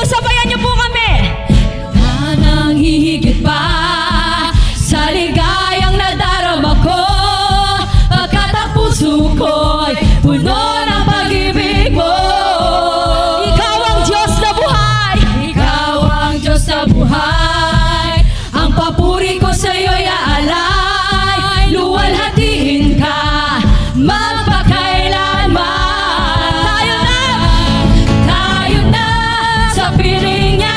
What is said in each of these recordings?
sabayan niyo po kami. Nang hihigit pa sa ligayang nadarama ko, pagkat ang puso ko'y puno ng pag-ibig mo. Ikaw ang Diyos na buhay. Ikaw ang Diyos na buhay. Ang papuri ko sa'yo'y aalay. Luwalhatiin ka magpakailanman. Tayo na sa piling niya.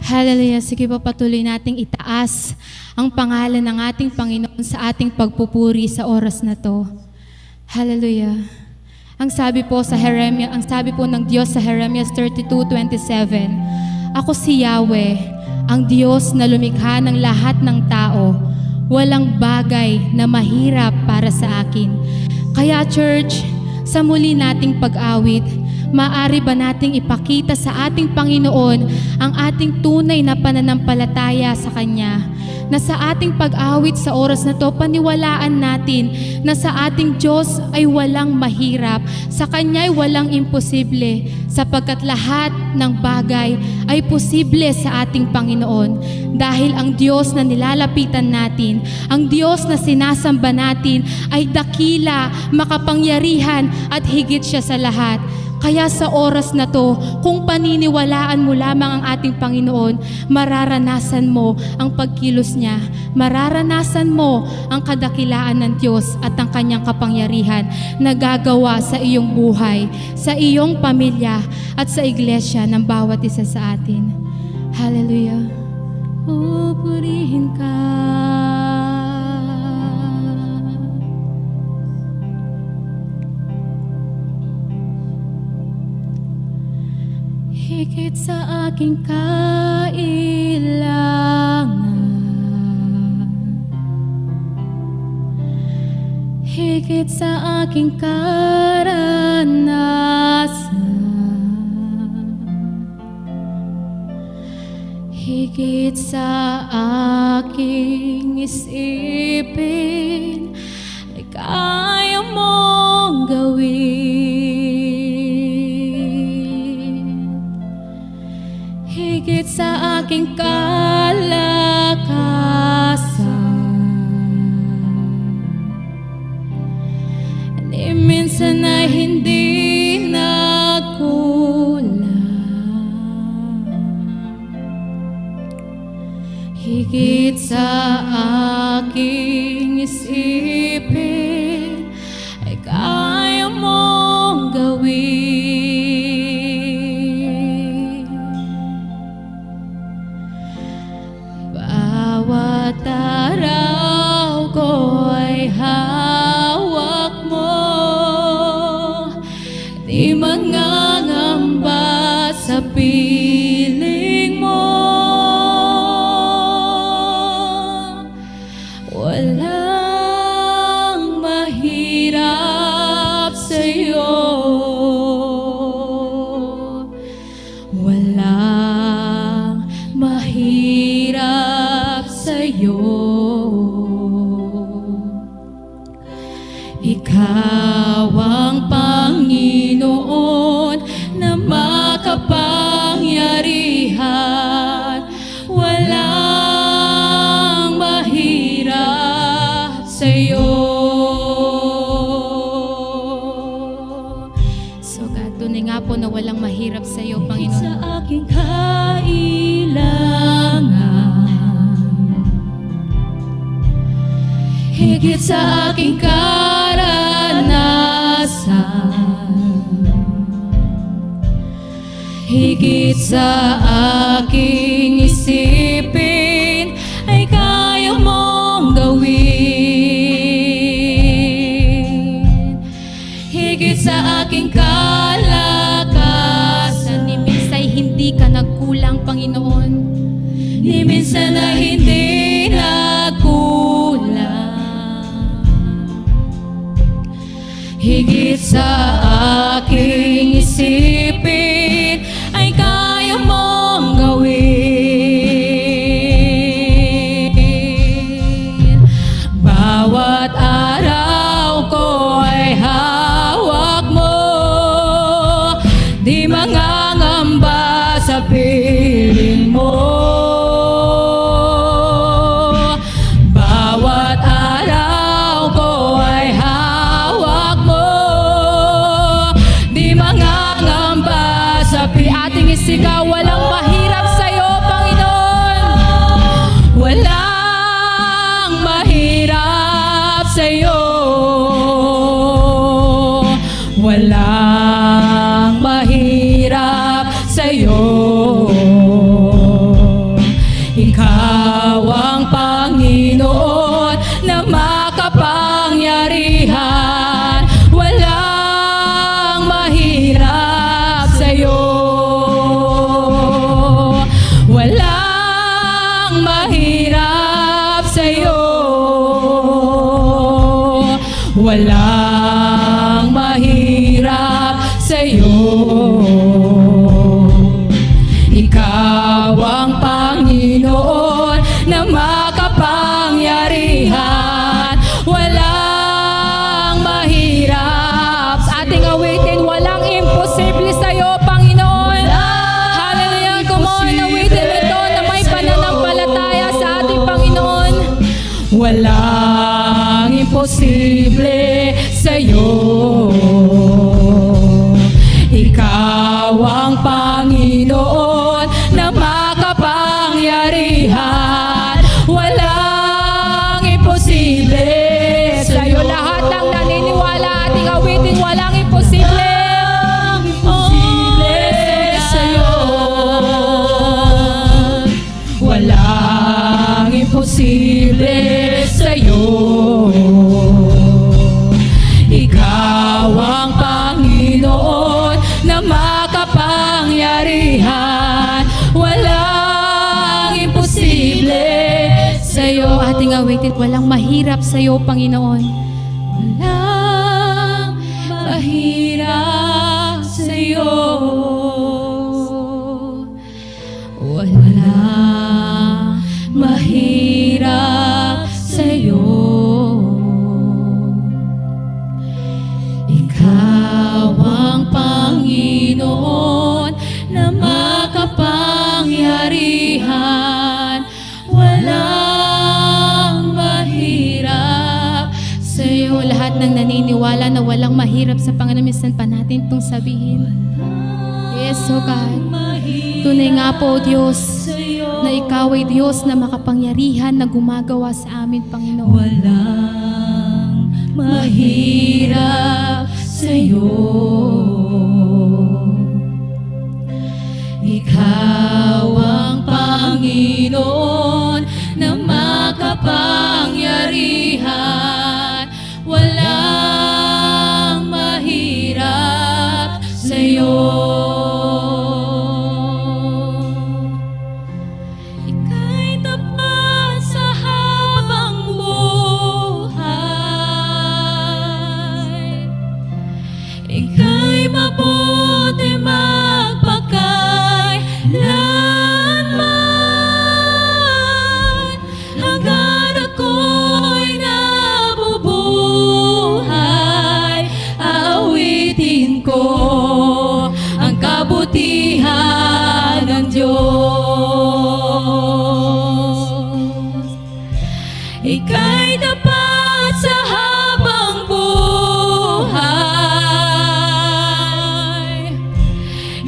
Hallelujah. Sige po, patuloy nating itaas ang pangalan ng ating Panginoon sa ating pagpupuri sa oras na to. Hallelujah. Ang sabi po ng Diyos sa Jeremias 32:27, ako si Yahweh, ang Diyos na lumikha ng lahat ng tao. Walang bagay na mahirap para sa akin. Kaya church, sa muli nating pag-awit, maaari ba nating ipakita sa ating Panginoon ang ating tunay na pananampalataya sa Kanya? Na sa ating pag-awit sa oras na to, paniwalaan natin na sa ating Diyos ay walang mahirap, sa Kanya ay walang imposible, sapagkat lahat ng bagay ay posible sa ating Panginoon. Dahil ang Diyos na nilalapitan natin, ang Diyos na sinasamba natin ay dakila, makapangyarihan at higit siya sa lahat. Kaya sa oras na to, kung paniniwalaan mo lamang ang ating Panginoon, mararanasan mo ang pagkilos niya. Mararanasan mo ang kadakilaan ng Diyos at ang kanyang kapangyarihan na gagawa sa iyong buhay, sa iyong pamilya at sa iglesia ng bawat isa sa atin. Hallelujah. Purihin ka. Higit sa aking kailangan, higit sa aking karanasan, higit sa aking isipin, ay kaya mong gawin. Higit sa aking kalakasan, ni minsan ay hindi nagkulang. Higit sa aking isipin, ay kaya mong gawin. Bawat araw ko ay hawak mo, di mangangamba sa piling mo. Walang mahirap sa'yo, walang mahirap sa'yo. Ikaw ang Panginoon na makapangyarihan. Walang mahirap sa'yo. So God, tunay nga po na walang mahirap sa'yo, Panginoon. Sa aking kailangan, higit sa aking karanasan, higit sa aking isipin, ay kaya mong gawin. Higit sa aking kalakasan, ni minsan ay hindi ka nagkulang, Panginoon. Ni minsan ay hindi nagkulang. Higit sa aking isipin, ay kaya mong gawin. Bawat araw ko ay hawak mo, di mangangamba sa piling mo. Bawat araw ko ay hawak mo, di mangangamba sa ating isigaw. Walang mahirap sa'yo, Panginoon. Walang mahirap sa'yo. Walang mahirap sa'yo. Walang mahirap sa'yo. Ikaw ang Panginoon na makapangyarihan. Walang mahirap sa ating awitin. Walang imposible sa'yo, Panginoon. Hallelujah. Come on, awitin ito na may pananampalataya sa ating Panginoon. Walang imposible sa'yo. Ikaw ang Panginoon na makapangyarihan. Walang imposible sa'yo. Lahat ng naniniwala ating awitin, walang imposible. Sa'yo. Walang imposible sa'yo. Ikaw ang Panginoon na makapangyarihan. Walang imposible sa'yo. Ating awitin, walang mahirap sa iyo, Panginoon. Walang mahirap sa'yo. Walang mahirap sa'yo. Ikaw ang Panginoon na makapangyarihan. Walang mahirap sa'yo. Lahat ng naniniwala na walang mahirap sa Panginoon, minsan pa natin itong sabihin. Yes, oh God. Tunay nga po, Diyos, na Ikaw ay Diyos na makapangyarihan na gumagawa sa amin, Panginoon. Walang mahirap sa'yo. Ikaw ang Panginoon na makapangyarihan. Walang mahirap sa'yo. Ika'y tapat sa habang buhay. Ika'y mabuti magpakailanman. Hanggang ako'y nabubuhay, aawitin ko ang kabutihan ng Diyos. Ika'y tapat sa habang buhay.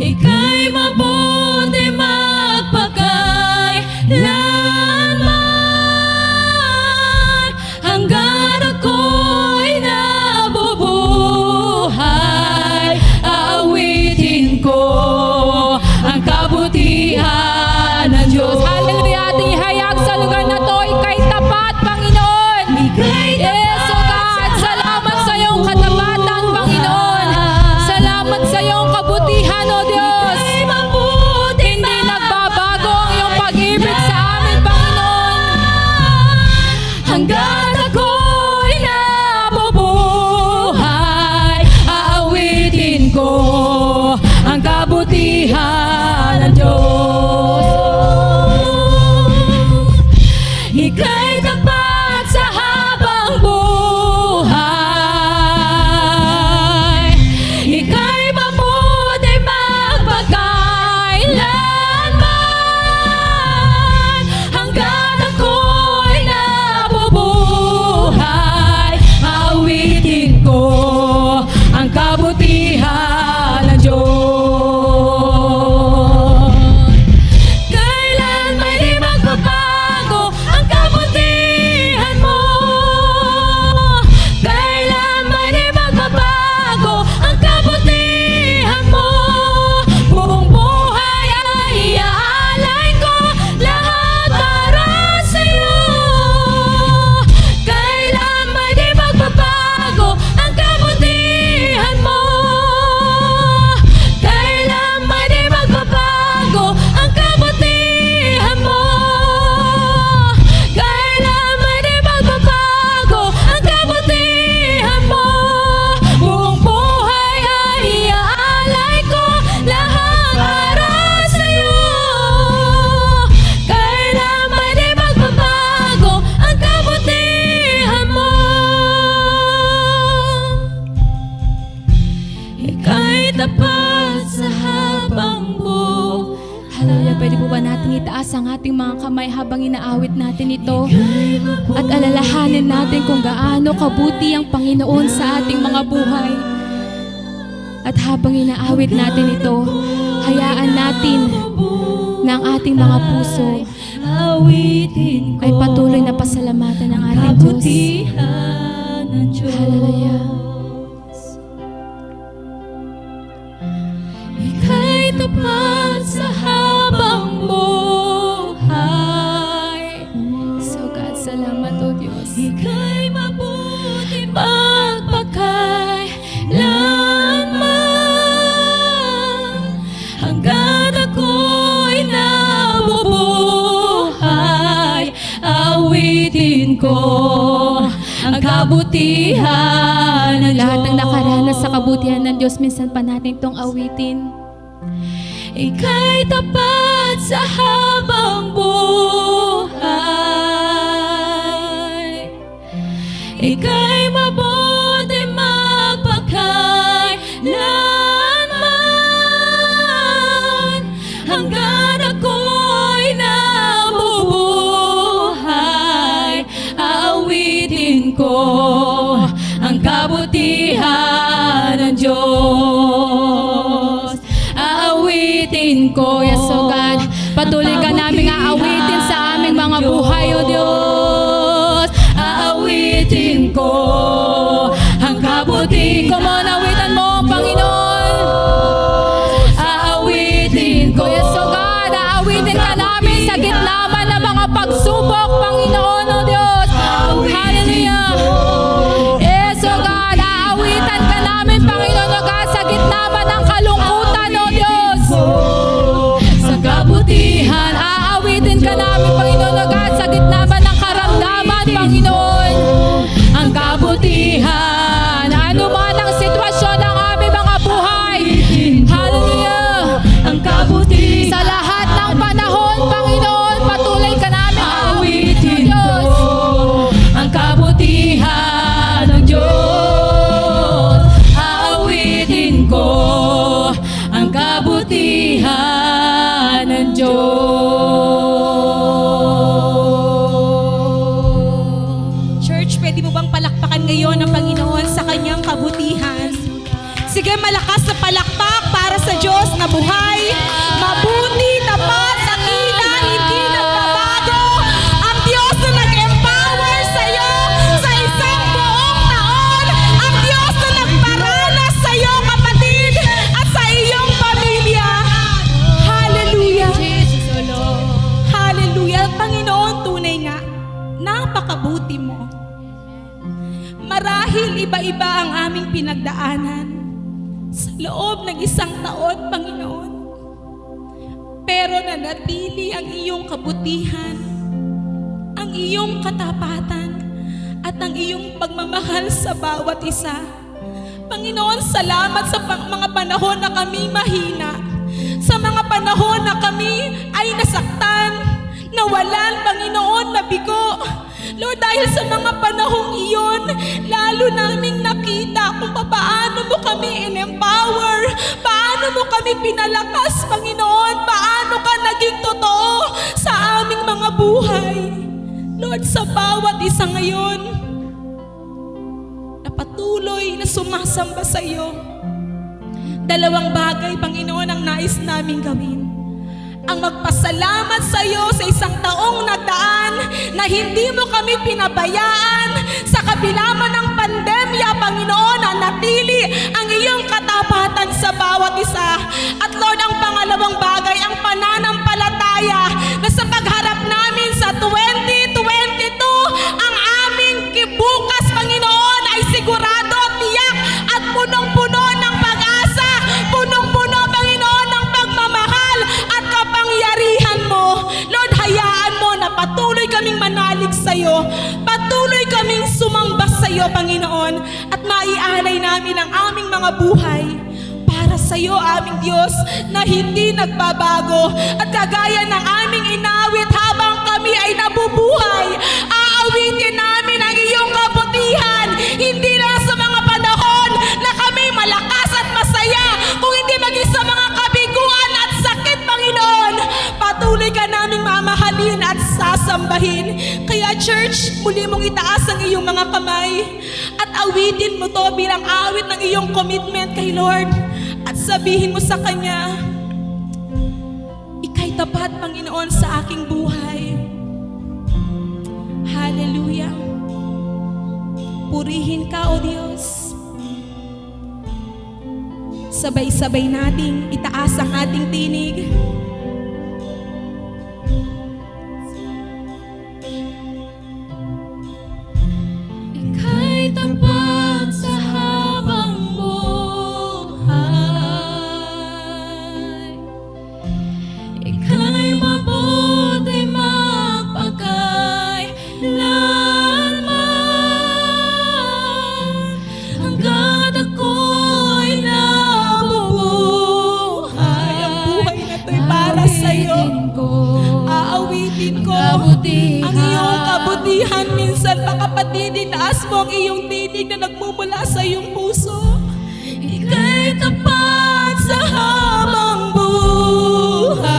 Ika'y mabuti magpakailanman. Hanggang ako'y nabubuhay, aawitin ko ang kabutihan ng Diyos. Hallelujah! Ating ihayag sa lugar na to, ika'y tapat, Panginoon. Ika'y tapat. Yes, oh God, salamat sa iyong katapatan, Panginoon. Salamat sa iyong kabutihan, oh Diyos. Hindi nagbabago ang iyong pag-ibig sa amin, Panginoon. Hanggang ako'y nabubuhay, aawitin ko ang kabutihan ng Diyos. Ika'y tapat sa habang buhay. Ika'y mabuti magpakailanman. Hanggang ako'y nabubuhay, aawitin ko ang kabutihan ng Diyos. Pwede po ba natin itaas ang ating mga kamay habang inaawit natin ito? At alalahanin natin kung gaano kabuti ang Panginoon sa ating mga buhay. At habang inaawit natin ito, hayaan natin na ang ating mga puso ay patuloy na pasalamatan ng ating Diyos. Hallelujah. Ika'y tapat sa habang buhay. So God, salamat o Diyos. Ika'y mabuti magpakailanman. Hanggang ako'y nabubuhay, awitin ko ang kabutihan ng Lahat ng Diyos. nakaranas sa kabutihan ng Diyos, minsan pa natin itong awitin. Ika'y tapat sa habang buhay. Ika'y mabuti magpakailanman. Hanggang ako'y nabubuhay, aawitin ko ang kabutihan ng Diyos. Aawitin ko, Yes, O God, patuloy ka namin aawitin sa aming mga buhay, O Diyos. Aawitin ko ang kabutihan. Come on, awitan mo ang Panginoon. Aawitin ko. Yes, O God, aawitin ka namin sa gitna man ng mga pagsubok, Panginoon, O Diyos. Hallelujah. Yes, O God, aawitan ka namin, Panginoon, O God, sa gitna man ng kalungkutan, O Diyos. Sa kabutihan, Aawitin ka namin, Panginoon, O God, sa gitna man ng karamdaman, Panginoon. ang kabutihan. Ano man ang sitwasyon ng aming mga buhay. Hallelujah. Ang kabutihan. Sa lahat ng panahon, Panginoon, patuloy ka namin aawitin, Aawitin O ko Diyos. ang kabutihan ng Diyos. Aawitin ko ang kabutihan ng Diyos. Church, pwede mo bang palakpakan ngayon ang Panginoon sa kanyang kabutihan? Sige, malakas na palakpak para sa Diyos na buhay, mabuti, tapat, dakila, hindi nagbabago. Ang Diyos na nag-empower sa iyo sa isang buong taon. Ang Diyos na nagparanas sa iyo, kapatid, at sa iyong pamilya. Hallelujah. Hallelujah. Panginoon, tunay nga, napakabuti mo. Marahil iba-iba ang aming pinagdaanan sa loob ng isang taon, Panginoon. Pero nanatili ang iyong kabutihan, ang iyong katapatan, at ang iyong pagmamahal sa bawat isa. Panginoon, salamat sa mga panahon na kami mahina, sa mga panahon na kami ay nasaktan, nawalan, Panginoon, nabigo. Lord, dahil sa mga panahong iyon, lalo naming nakita kung paano mo kami in-empower, paano mo kami pinalakas, Panginoon, paano ka naging totoo sa aming mga buhay. Lord, sa bawat isa ngayon, na patuloy na sumasamba sa iyo, dalawang bagay, Panginoon, ang nais naming gawin. Ang magpasalamat sa iyo sa isang taong nagdaan na hindi mo kami pinabayaan sa kabila man ng pandemya, Panginoon, na natili ang iyong katapatan sa bawat isa. At Lord, ang pangalawang bagay, ang pananampalataya na sa pagharap namin sa 2022, ang aming bukas, Panginoon, ay sigurado, tiyak at punong-puno ng pag-asa, punong-puno, Panginoon, ng pagmamahal at kapangyarihan mo. Lord, hayaan mo na patuloy kaming manalig sa iyo, patuloy kaming sumamba sa iyo, Panginoon, at maialay namin ang aming mga buhay para sa iyo, aming Diyos, na hindi nagbabago. At kagaya ng aming inawit habang kami ay nabubuhay, aawitin namin ang iyong kabutihan, hindi lang sa mga panahon na kami malakas at masaya, kung hindi maging sa mga kabiguan at sakit, Panginoon. sambahin. Kaya church, muli mong itaas ang iyong mga kamay at awitin mo to bilang awit ng iyong commitment kay Lord. At sabihin mo sa Kanya, Ika'y tapat, Panginoon, sa aking buhay. Hallelujah. Purihin ka, O Diyos. Sabay-sabay nating itaas ang ating tinig. Ika'y tapat sa habang buhay. Ika'y mabuti magpakailanman. Hanggat ako'y nabubuhay. Ang buhay na to'y para sa'yo. Aawitin ko ang iyong kabutihan. Minsan pa kapatid, itaas mo ang iyong tinig na nagmumula sa iyong puso. Ika'y tapat sa habang buhay.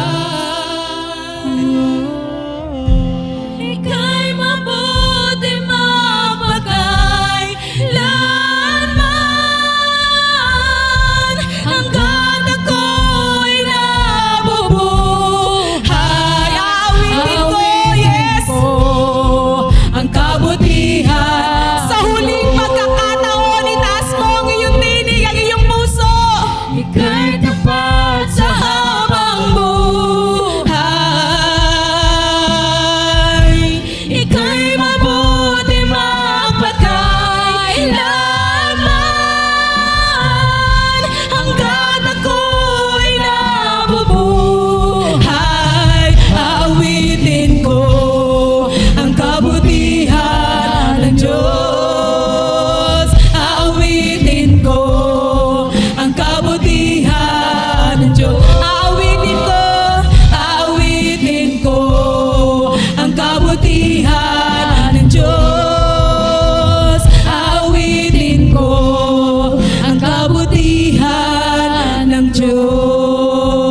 Ika'y mabuti mapagkailanman. Hanggat ako'y nabubuhay. Aawitin ko, yes, ang kabutihan. sa huling pagkakataon, itaas mo ang iyong tinig, ang iyong puso. Ika'y tapat sa habang buhay. Ika'y mabuti magpakailanman. Hanggat ako'y nabubuhay. Aawitin ko ang kabutihan ng Diyos. Aawitin ko ang kabutihan ng Diyos. Aawitin ko ang kabutihan ng Diyos. Aawitin ko ang kabutihan ng Diyos.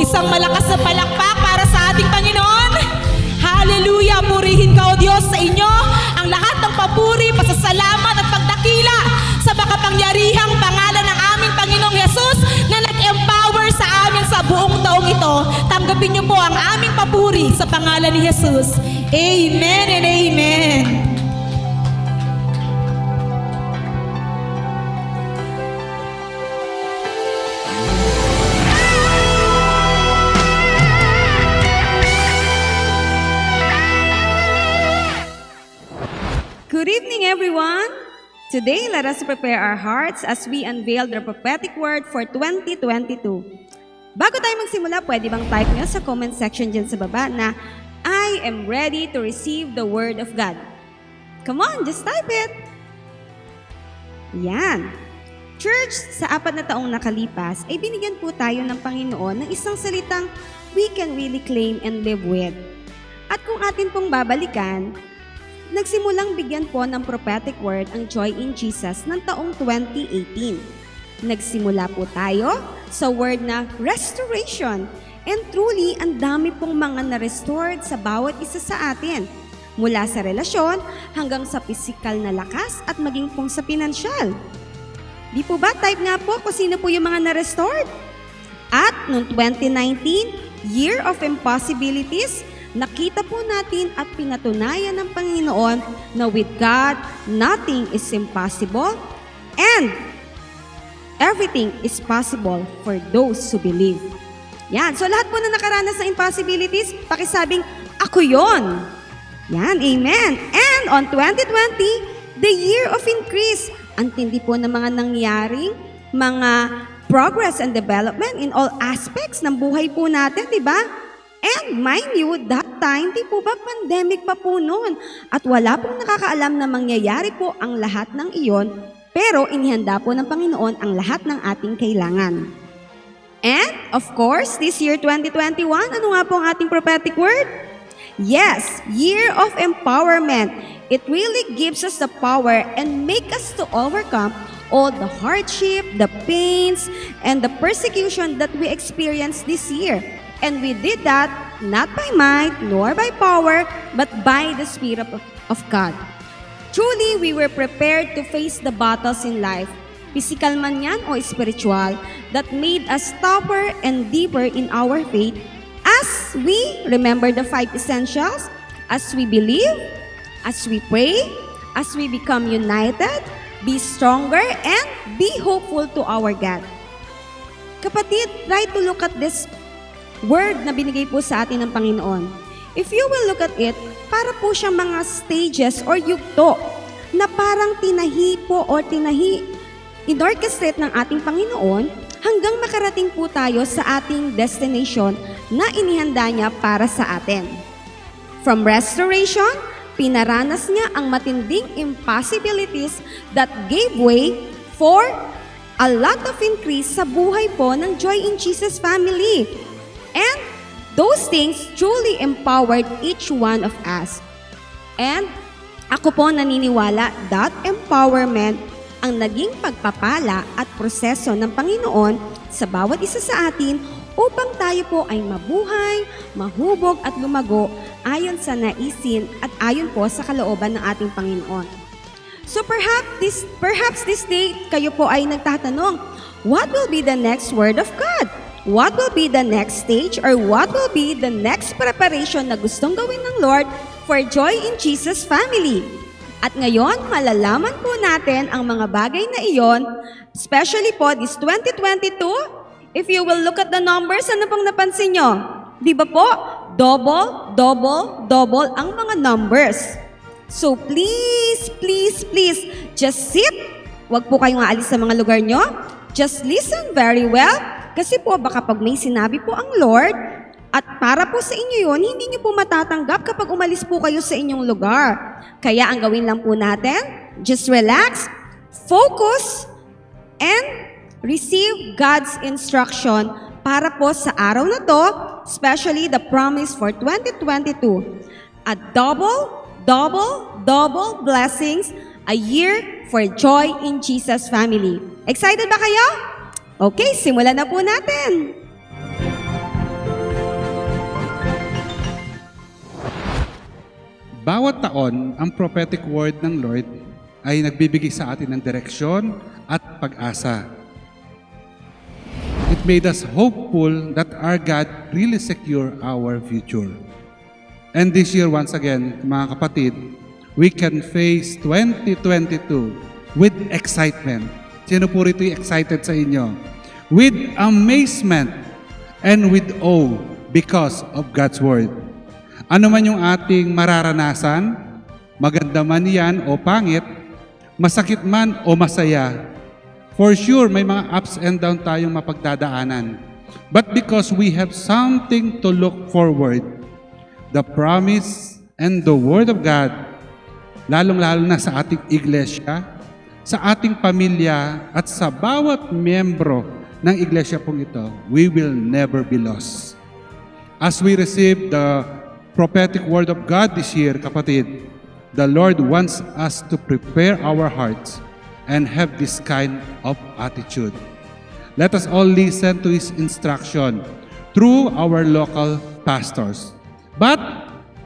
Isang malakas na palakpak para sa ating Panginoon. Hallelujah! Purihin ka, O Diyos, sa inyo ang lahat ng papuri, pasasalamat at pagdakila sa makapangyarihang pangalan ng aming Panginoong Yesus na nag-empower sa amin sa buong taong ito. Tanggapin niyo po ang aming papuri sa pangalan ni Jesus. Amen and amen. Good evening, everyone. Today, let us prepare our hearts as we unveil the prophetic word for 2022. Bago tayo magsimula, pwede bang type nyo sa comment section dyan sa baba na I am ready to receive the word of God. Come on, just type it. Yan. Church, sa 4 na taong nakalipas, ay binigyan po tayo ng Panginoon ng isang salitang we can really claim and live with. At kung atin pong babalikan, nagsimulang bigyan po ng prophetic word ang Joy in Jesus ng taong 2018. Nagsimula po tayo sa word na restoration. And truly, ang dami pong mga na-restored sa bawat isa sa atin. Mula sa relasyon hanggang sa physical na lakas at maging pong sa pinansyal. Di po ba? Type nga po kung sino po yung mga na-restored. At noong 2019, Year of Impossibilities, nakita po natin at pinatunayan ng Panginoon na with God, nothing is impossible and everything is possible for those who believe. Yan. So lahat po na nakaranas ng impossibilities, pakisabing, ako yon. Yan. Amen. And on 2020, the year of increase. Ang tindi po ng mga nangyaring, mga progress and development in all aspects ng buhay po natin, di ba? And mind you, that time, di po ba pandemic pa po noon? At wala pong nakakaalam na mangyayari po ang lahat ng iyon, pero inihanda po ng Panginoon ang lahat ng ating kailangan. And, of course, this year 2021, ano nga po ang ating prophetic word? Yes, year of empowerment. It really gives us the power and make us to overcome all the hardship, the pains, and the persecution that we experienced this year. And we did that not by might, nor by power, but by the Spirit of God. Truly, we were prepared to face the battles in life, physical man yan o spiritual, that made us tougher and deeper in our faith as we remember the 5 essentials, as we believe, as we pray, as we become united, be stronger, and be hopeful to our God. Kapatid, try to look at this word na binigay po sa atin ng Panginoon. If you will look at it, para po siyang mga stages or yugto na parang inorchestrate ng ating Panginoon hanggang makarating po tayo sa ating destination na inihanda niya para sa atin. From restoration, pinaranas niya ang matinding impossibilities that gave way for a lot of increase sa buhay po ng Joy in Jesus family. And those things truly empowered each one of us. And ako po naniniwala that empowerment ang naging pagpapala at proseso ng Panginoon sa bawat isa sa atin upang tayo po ay mabuhay, mahubog at lumago ayon sa naisin at ayon po sa kalooban ng ating Panginoon. So perhaps this day kayo po ay nagtatanong, what will be the next word of God? What will be the next stage or what will be the next preparation na gustong gawin ng Lord for Joy in Jesus family? At ngayon, malalaman po natin ang mga bagay na iyon, especially po this 2022. If you will look at the numbers, ano pong napansin nyo? Di ba po? Double, double, double ang mga numbers. So please, please, please, just sit. Huwag po kayong aalis sa mga lugar nyo. Just listen very well. Kasi po baka pag may sinabi po ang Lord, at para po sa inyo yun, hindi nyo po matatanggap kapag umalis po kayo sa inyong lugar. Kaya ang gawin lang po natin, just relax, focus, and receive God's instruction para po sa araw na to, especially the promise for 2022. A double, double, double blessings, a year for Joy in Jesus family. Excited ba kayo? Okay, simulan na po natin. Bawat taon, ang prophetic word ng Lord ay nagbibigay sa atin ng direksyon at pag-asa. It made us hopeful that our God really secure our future. And this year, once again, mga kapatid, we can face 2022 with excitement. Sino po rito yung excited sa inyo? With amazement and with awe because of God's word. Ano man yung ating mararanasan, maganda man yan o pangit, masakit man o masaya, for sure may mga ups and down tayong mapagdadaanan. But because we have something to look forward, the promise and the word of God, lalong-lalo na sa ating iglesia, sa ating pamilya, at sa bawat miyembro ng iglesia pong ito, we will never be lost. As we receive the prophetic word of God this year, kapatid, the Lord wants us to prepare our hearts and have this kind of attitude. Let us all listen to His instruction through our local pastors. But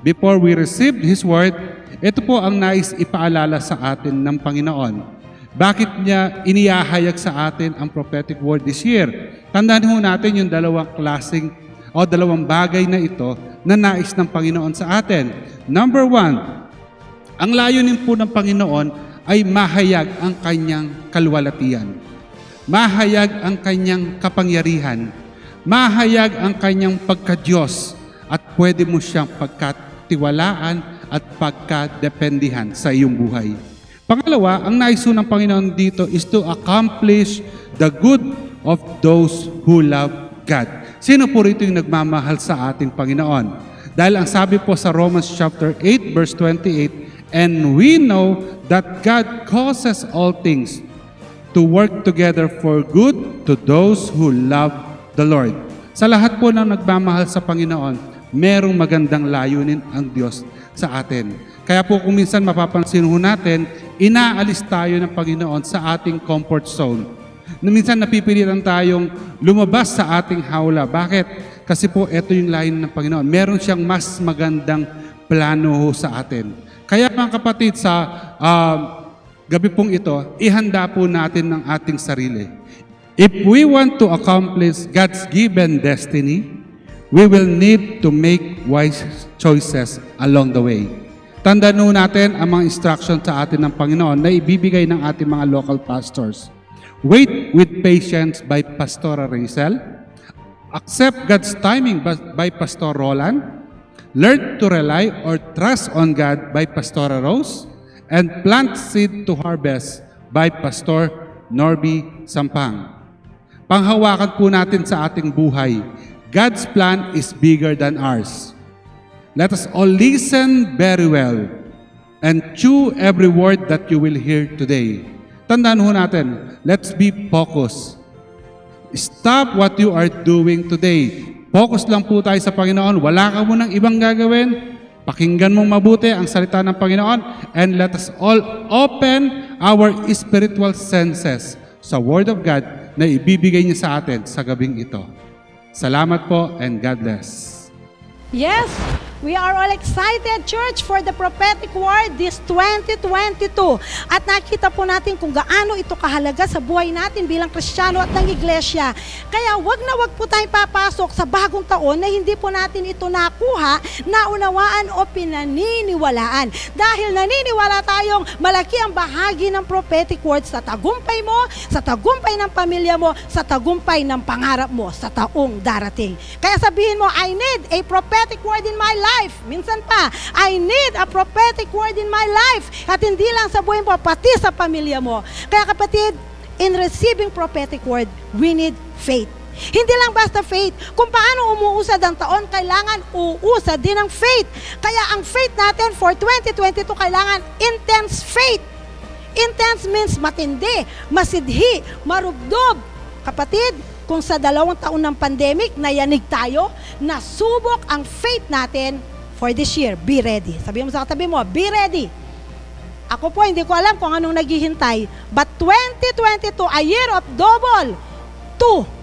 before we receive His word, ito po ang nais ipaalala sa atin ng Panginoon. Bakit niya inihahayag sa atin ang prophetic word this year? Tandaan ho natin yung dalawang bagay na ito na nais ng Panginoon sa atin. Number 1, ang layunin po ng Panginoon ay mahayag ang kanyang kalwalatian. Mahayag ang kanyang kapangyarihan. Mahayag ang kanyang pagka-Diyos at pwede mo siyang pagkatiwalaan at pagkadependihan sa iyong buhay. Pangalawa, ang nais ng Panginoon dito is to accomplish the good of those who love God. Sino po rito yung nagmamahal sa ating Panginoon? Dahil ang sabi po sa Romans chapter 8 verse 28, and we know that God causes all things to work together for good to those who love the Lord. Sa lahat po ng nagmamahal sa Panginoon, merong magandang layunin ang Diyos sa atin. Kaya po kung minsan mapapansin ho natin, inaalis tayo ng Panginoon sa ating comfort zone. Na minsan napipilitan tayong lumabas sa ating hawla. Bakit? Kasi po, ito yung lain ng Panginoon. Meron siyang mas magandang plano ho sa atin. Kaya mga kapatid, sa gabi pong ito, ihanda po natin ang ating sarili. If we want to accomplish God's given destiny, we will need to make wise choices along the way. Tandaan ho natin ang mga instruction sa atin ng Panginoon na ibibigay ng ating mga local pastors. Wait with patience by Pastor Rachel. Accept God's timing by Pastor Roland. Learn to rely or trust on God by Pastor Rose. And plant seed to harvest by Pastor Norby Sampang. Panghawakan po natin sa ating buhay. God's plan is bigger than ours. Let us all listen very well and chew every word that you will hear today. Tandaan ho natin, let's be focused. Stop what you are doing today. Focus lang po tayo sa Panginoon. Wala ka mo ng ibang gagawin. Pakinggan mong mabuti ang salita ng Panginoon. And let us all open our spiritual senses sa Word of God na ibibigay niya sa atin sa gabing ito. Salamat po and God bless. Yes, we are all excited, church, for the prophetic word this 2022. At nakita po natin kung gaano ito kahalaga sa buhay natin bilang Kristiyano at ng Iglesia. Kaya wag na wag po tayong papasok sa bagong taon na hindi po natin ito nakuha, naunawaan o pinaniniwalaan. Dahil naniniwala tayong malaki ang bahagi ng prophetic word sa tagumpay mo, sa tagumpay ng pamilya mo, sa tagumpay ng pangarap mo sa taong darating. Kaya sabihin mo, I need a prophetic word in my life. Minsan pa, I need a prophetic word in my life. At hindi lang sa buhay mo, pati sa pamilya mo. Kaya kapatid, in receiving prophetic word, we need faith. Hindi lang basta faith. Kung paano umuusad ang taon, kailangan uusad din ang faith. Kaya ang faith natin for 2022, kailangan intense faith. Intense means matindi, masidhi, marubdob. Kapatid, kung sa 2 taon ng pandemic, nayanig tayo, nasubok ang faith natin for this year. Be ready. Sabi mo sa katabi mo, be ready. Ako po, hindi ko alam kung anong naghihintay. But 2022, a year of double. 2.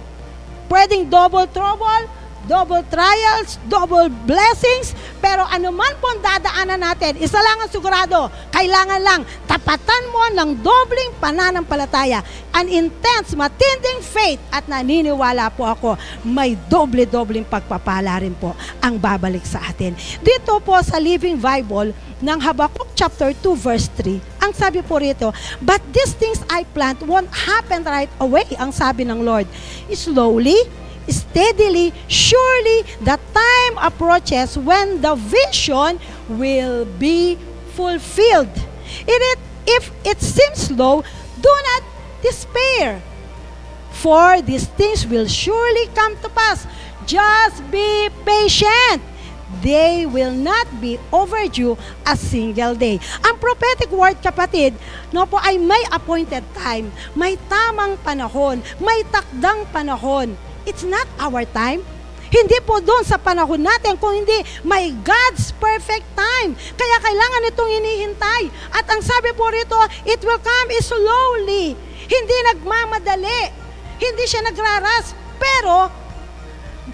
Pwedeng double trouble, double trials, double blessings. Pero anuman po ang dadaanan natin, isa lang ang sigurado, kailangan lang tapatan mo ng dobling pananampalataya. An intense, matinding faith at naniniwala po ako, may doble-dobling pagpapala rin po ang babalik sa atin. Dito po sa Living Bible ng Habakkuk chapter 2 verse 3, ang sabi po rito, but these things I plant won't happen right away, ang sabi ng Lord. Slowly, steadily, surely the time approaches when the vision will be fulfilled. If it seems slow, do not despair, for these things will surely come to pass. Just be patient. They will not be overdue a single day. Ang prophetic word, kapatid, no po, ay may appointed time, may tamang panahon, may takdang panahon. It's not our time. Hindi po doon sa panahon natin, kung hindi may God's perfect time. Kaya kailangan itong hinihintay. At ang sabi po rito, it will come slowly. Hindi nagmamadali. Hindi siya nagraras. Pero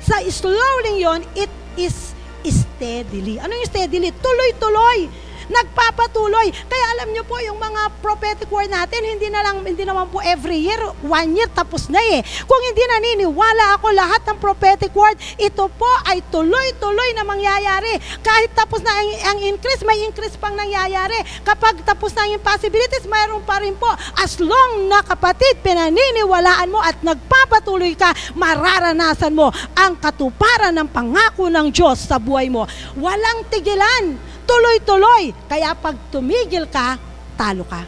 sa slowly yon, it is steadily. Ano yung steadily? Tuloy-tuloy. Nagpapatuloy. Kaya alam niyo po, yung mga prophetic word natin, hindi naman po every year, 1 year tapos na eh. Kung hindi naniniwala ako lahat ng prophetic word, ito po ay tuloy-tuloy na mangyayari. Kahit tapos na ang increase, may increase pang nangyayari. Kapag tapos na ang impossibilities, mayroon pa rin po. As long na, kapatid, pinaniniwalaan mo at nagpapatuloy ka, mararanasan mo ang katuparan ng pangako ng Diyos sa buhay mo. Walang tigilan. Tuloy-tuloy. Kaya pag tumigil ka, talo ka.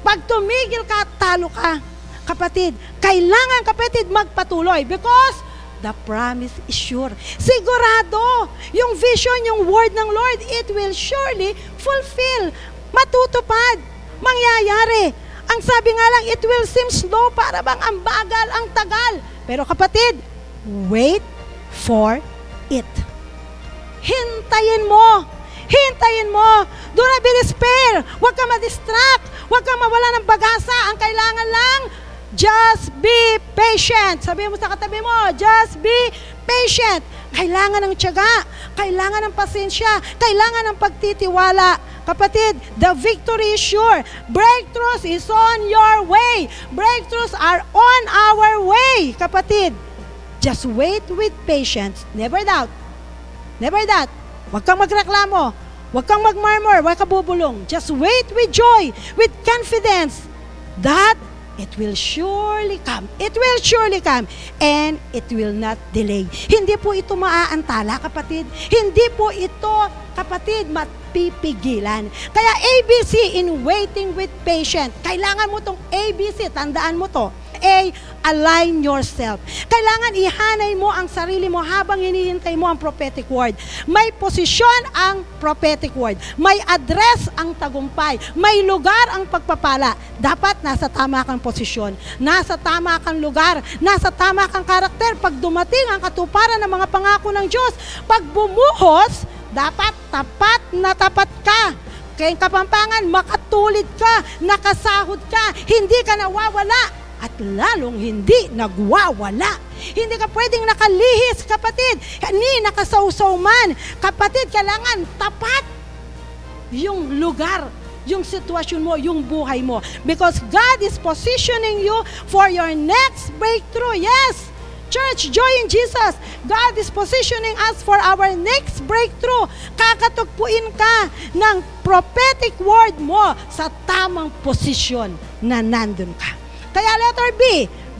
Pag tumigil ka, talo ka. Kapatid, kailangan, kapatid, magpatuloy because the promise is sure. Sigurado, yung vision, yung word ng Lord, it will surely fulfill. Matutupad. Mangyayari. Ang sabi nga lang, it will seem slow, para bang ang bagal, ang tagal. Pero kapatid, wait for it. Hintayin mo. Hintayin mo. Do not be despair. Huwag ka ma-distract. Huwag ka mawala ng pag-asa. Ang kailangan lang, just be patient. Sabihin mo sa katabi mo, just be patient. Kailangan ng tiyaga, kailangan ng pasensya, kailangan ng pagtitiwala. Kapatid, the victory is sure. Breakthroughs is on your way. Breakthroughs are on our way, kapatid. Just wait with patience. Never doubt. Never doubt. Huwag kang magreklamo. Huwag kang magmurmur. Huwag kang bubulong. Just wait with joy, with confidence that it will surely come. It will surely come. And it will not delay. Hindi po ito maaantala, kapatid. Hindi po ito, kapatid, mapipigilan. Kaya ABC in waiting with patience. Kailangan mo tong ABC. Tandaan mo to. A, align yourself. Kailangan ihanay mo ang sarili mo habang hinihintay mo ang prophetic word. May posisyon ang prophetic word. May address ang tagumpay. May lugar ang pagpapala. Dapat nasa tama kang posisyon. Nasa tama kang lugar. Nasa tama kang karakter. Pag dumating ang katuparan ng mga pangako ng Diyos, pag bumuhos, dapat tapat na tapat ka. Kaya Kapampangan, makatulid ka, nakasahod ka, hindi ka nawawala. At lalong hindi nagwawala. Hindi ka pwedeng nakalihis, kapatid. Ni nakasawsaw man. Kapatid, kailangan tapat yung lugar, yung sitwasyon mo, yung buhay mo. Because God is positioning you for your next breakthrough. Yes! Church, joy in Jesus. God is positioning us for our next breakthrough. Kakatugpuin ka ng prophetic word mo sa tamang posisyon na nandun ka. Kaya letter B,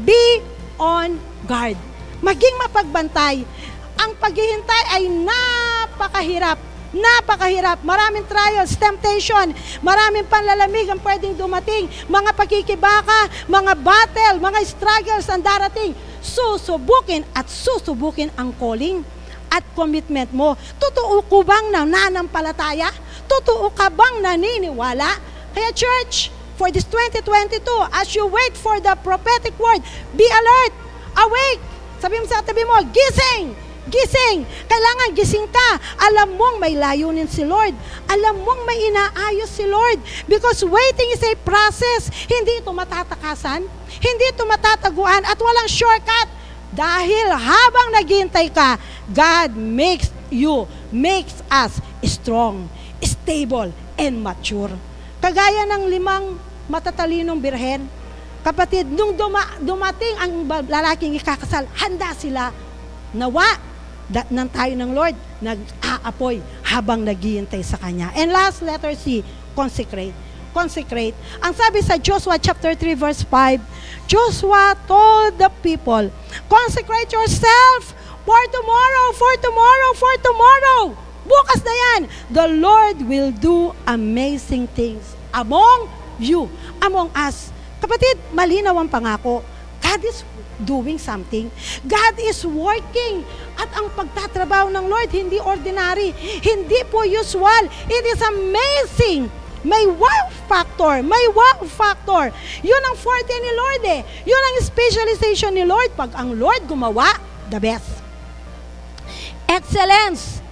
be on guard. Maging mapagbantay. Ang paghihintay ay napakahirap. Napakahirap. Maraming trials, temptation, maraming panlalamig ang pwedeng dumating. Mga pagkikibaka, mga battle, mga struggles ang darating. Susubukin at susubukin ang calling at commitment mo. Totoo ko bang nananampalataya? Totoo ka bang naniniwala? Kaya church, for this 2022, as you wait for the prophetic word, be alert, awake. Sabi mo sa tabi mo, gising, gising. Kailangan gising ka. Alam mong may layunin si Lord. Alam mong may inaayos si Lord. Because waiting is a process. Hindi ito matatakasan. Hindi ito matataguan at walang shortcut. Dahil habang naghihintay ka, God makes us strong, stable, and mature. Kagaya ng 5 matatalinong birhen, kapatid, nung dumating ang lalaking ikakasal, handa sila. Nawa ng tayo ng Lord, nag-aapoy habang naghihintay sa Kanya. And last, letter C, consecrate. Consecrate. Ang sabi sa Joshua chapter 3 verse 5, Joshua told the people, consecrate yourself for tomorrow, for tomorrow, for tomorrow. Bukas na yan. The Lord will do amazing things among you, among us. Kapatid, malinaw ang pangako. God is doing something. God is working. At ang pagtatrabaho ng Lord, hindi ordinary. Hindi po usual. It is amazing. May wow factor. May wow factor. Yun ang forte ni Lord eh. Yun ang specialization ni Lord. Pag ang Lord gumawa, the best. Excellence.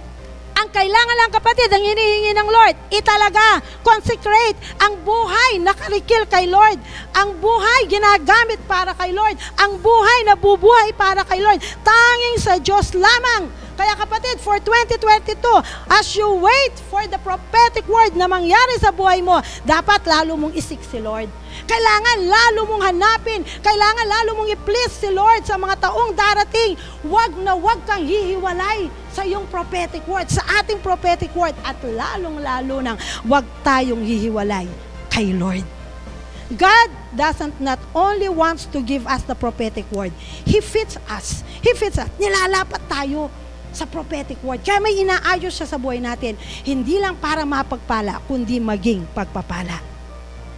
Ang kailangan lang, kapatid, ang hinihingi ng Lord, italaga, consecrate, ang buhay nakarikil kay Lord, ang buhay ginagamit para kay Lord, ang buhay nabubuhay para kay Lord, tanging sa Diyos lamang. Kaya kapatid, for 2022, as you wait for the prophetic word na mangyari sa buhay mo, dapat lalo mong isik si Lord. Kailangan lalo mong hanapin, kailangan lalo mong i-please si Lord sa mga taong darating. Huwag na huwag kang hihiwalay sa iyong prophetic word, sa ating prophetic word, at lalong-lalo nang huwag tayong hihiwalay kay Lord. God doesn't not only wants to give us the prophetic word, He fits us. He fits us. Nilalapat tayo sa prophetic word. Kaya may inaayos siya sa buhay natin. Hindi lang para mapagpala, kundi maging pagpapala.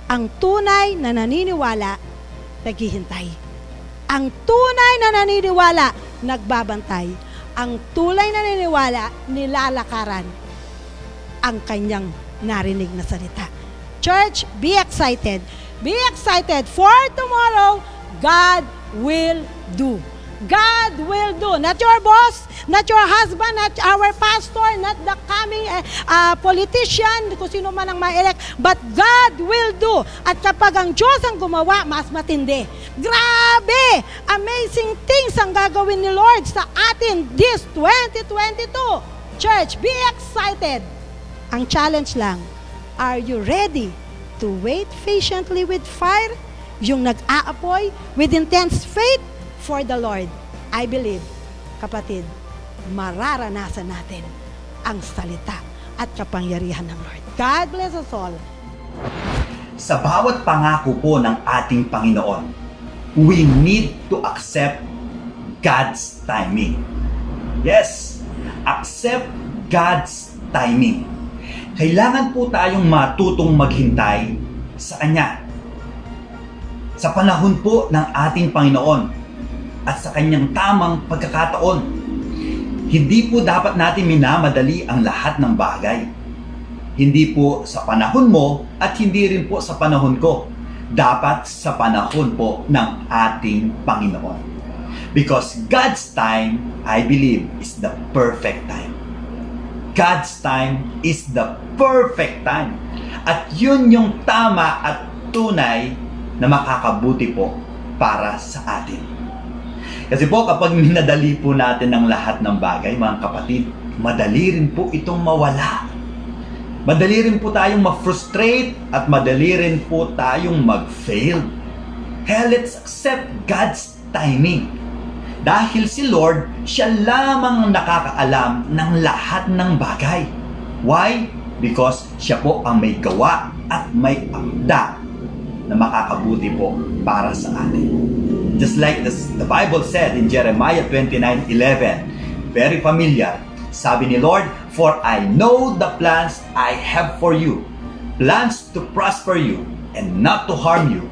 Ang tunay na naniniwala, naghihintay. Ang tunay na naniniwala, nagbabantay. Ang tunay na naniniwala, nilalakaran ang kanyang narinig na salita. Church, be excited. Be excited for tomorrow, God will do. God will do. Not your boss, not your husband, not our pastor, not the coming politician, kung sino man ang ma-elect, but God will do. At kapag ang Diyos ang gumawa, mas matindi. Grabe! Amazing things ang gagawin ni Lord sa atin this 2022. Church, be excited. Ang challenge lang, are you ready to wait patiently with fire? Yung nag-aapoy with intense faith for the Lord. I believe, kapatid, mararanasan natin ang salita at kapangyarihan ng Lord. God bless us all. Sa bawat pangako po ng ating Panginoon, we need to accept God's timing. Yes, accept God's timing. Kailangan po tayong matutong maghintay sa Kanya. Sa panahon po ng ating Panginoon at sa Kanyang tamang pagkakataon. Hindi po dapat natin minamadali ang lahat ng bagay. Hindi po sa panahon mo at hindi rin po sa panahon ko. Dapat sa panahon po ng ating Panginoon. Because God's time, I believe, is the perfect time. God's time is the perfect time. At yun yung tama at tunay na makakabuti po para sa atin. Kasi po kapag minadali po natin ang lahat ng bagay, mga kapatid, madali rin po itong mawala. Madali rin po tayong ma-frustrate at madali rin po tayong mag-fail. Kaya let's accept God's timing. Dahil si Lord, siya lamang nakakaalam ng lahat ng bagay. Why? Because siya po ang may gawa at may akda na makakabuti po para sa atin. Just like the Bible said in Jeremiah 29:11, very familiar. Sabi ni Lord, "For I know the plans I have for you, plans to prosper you and not to harm you,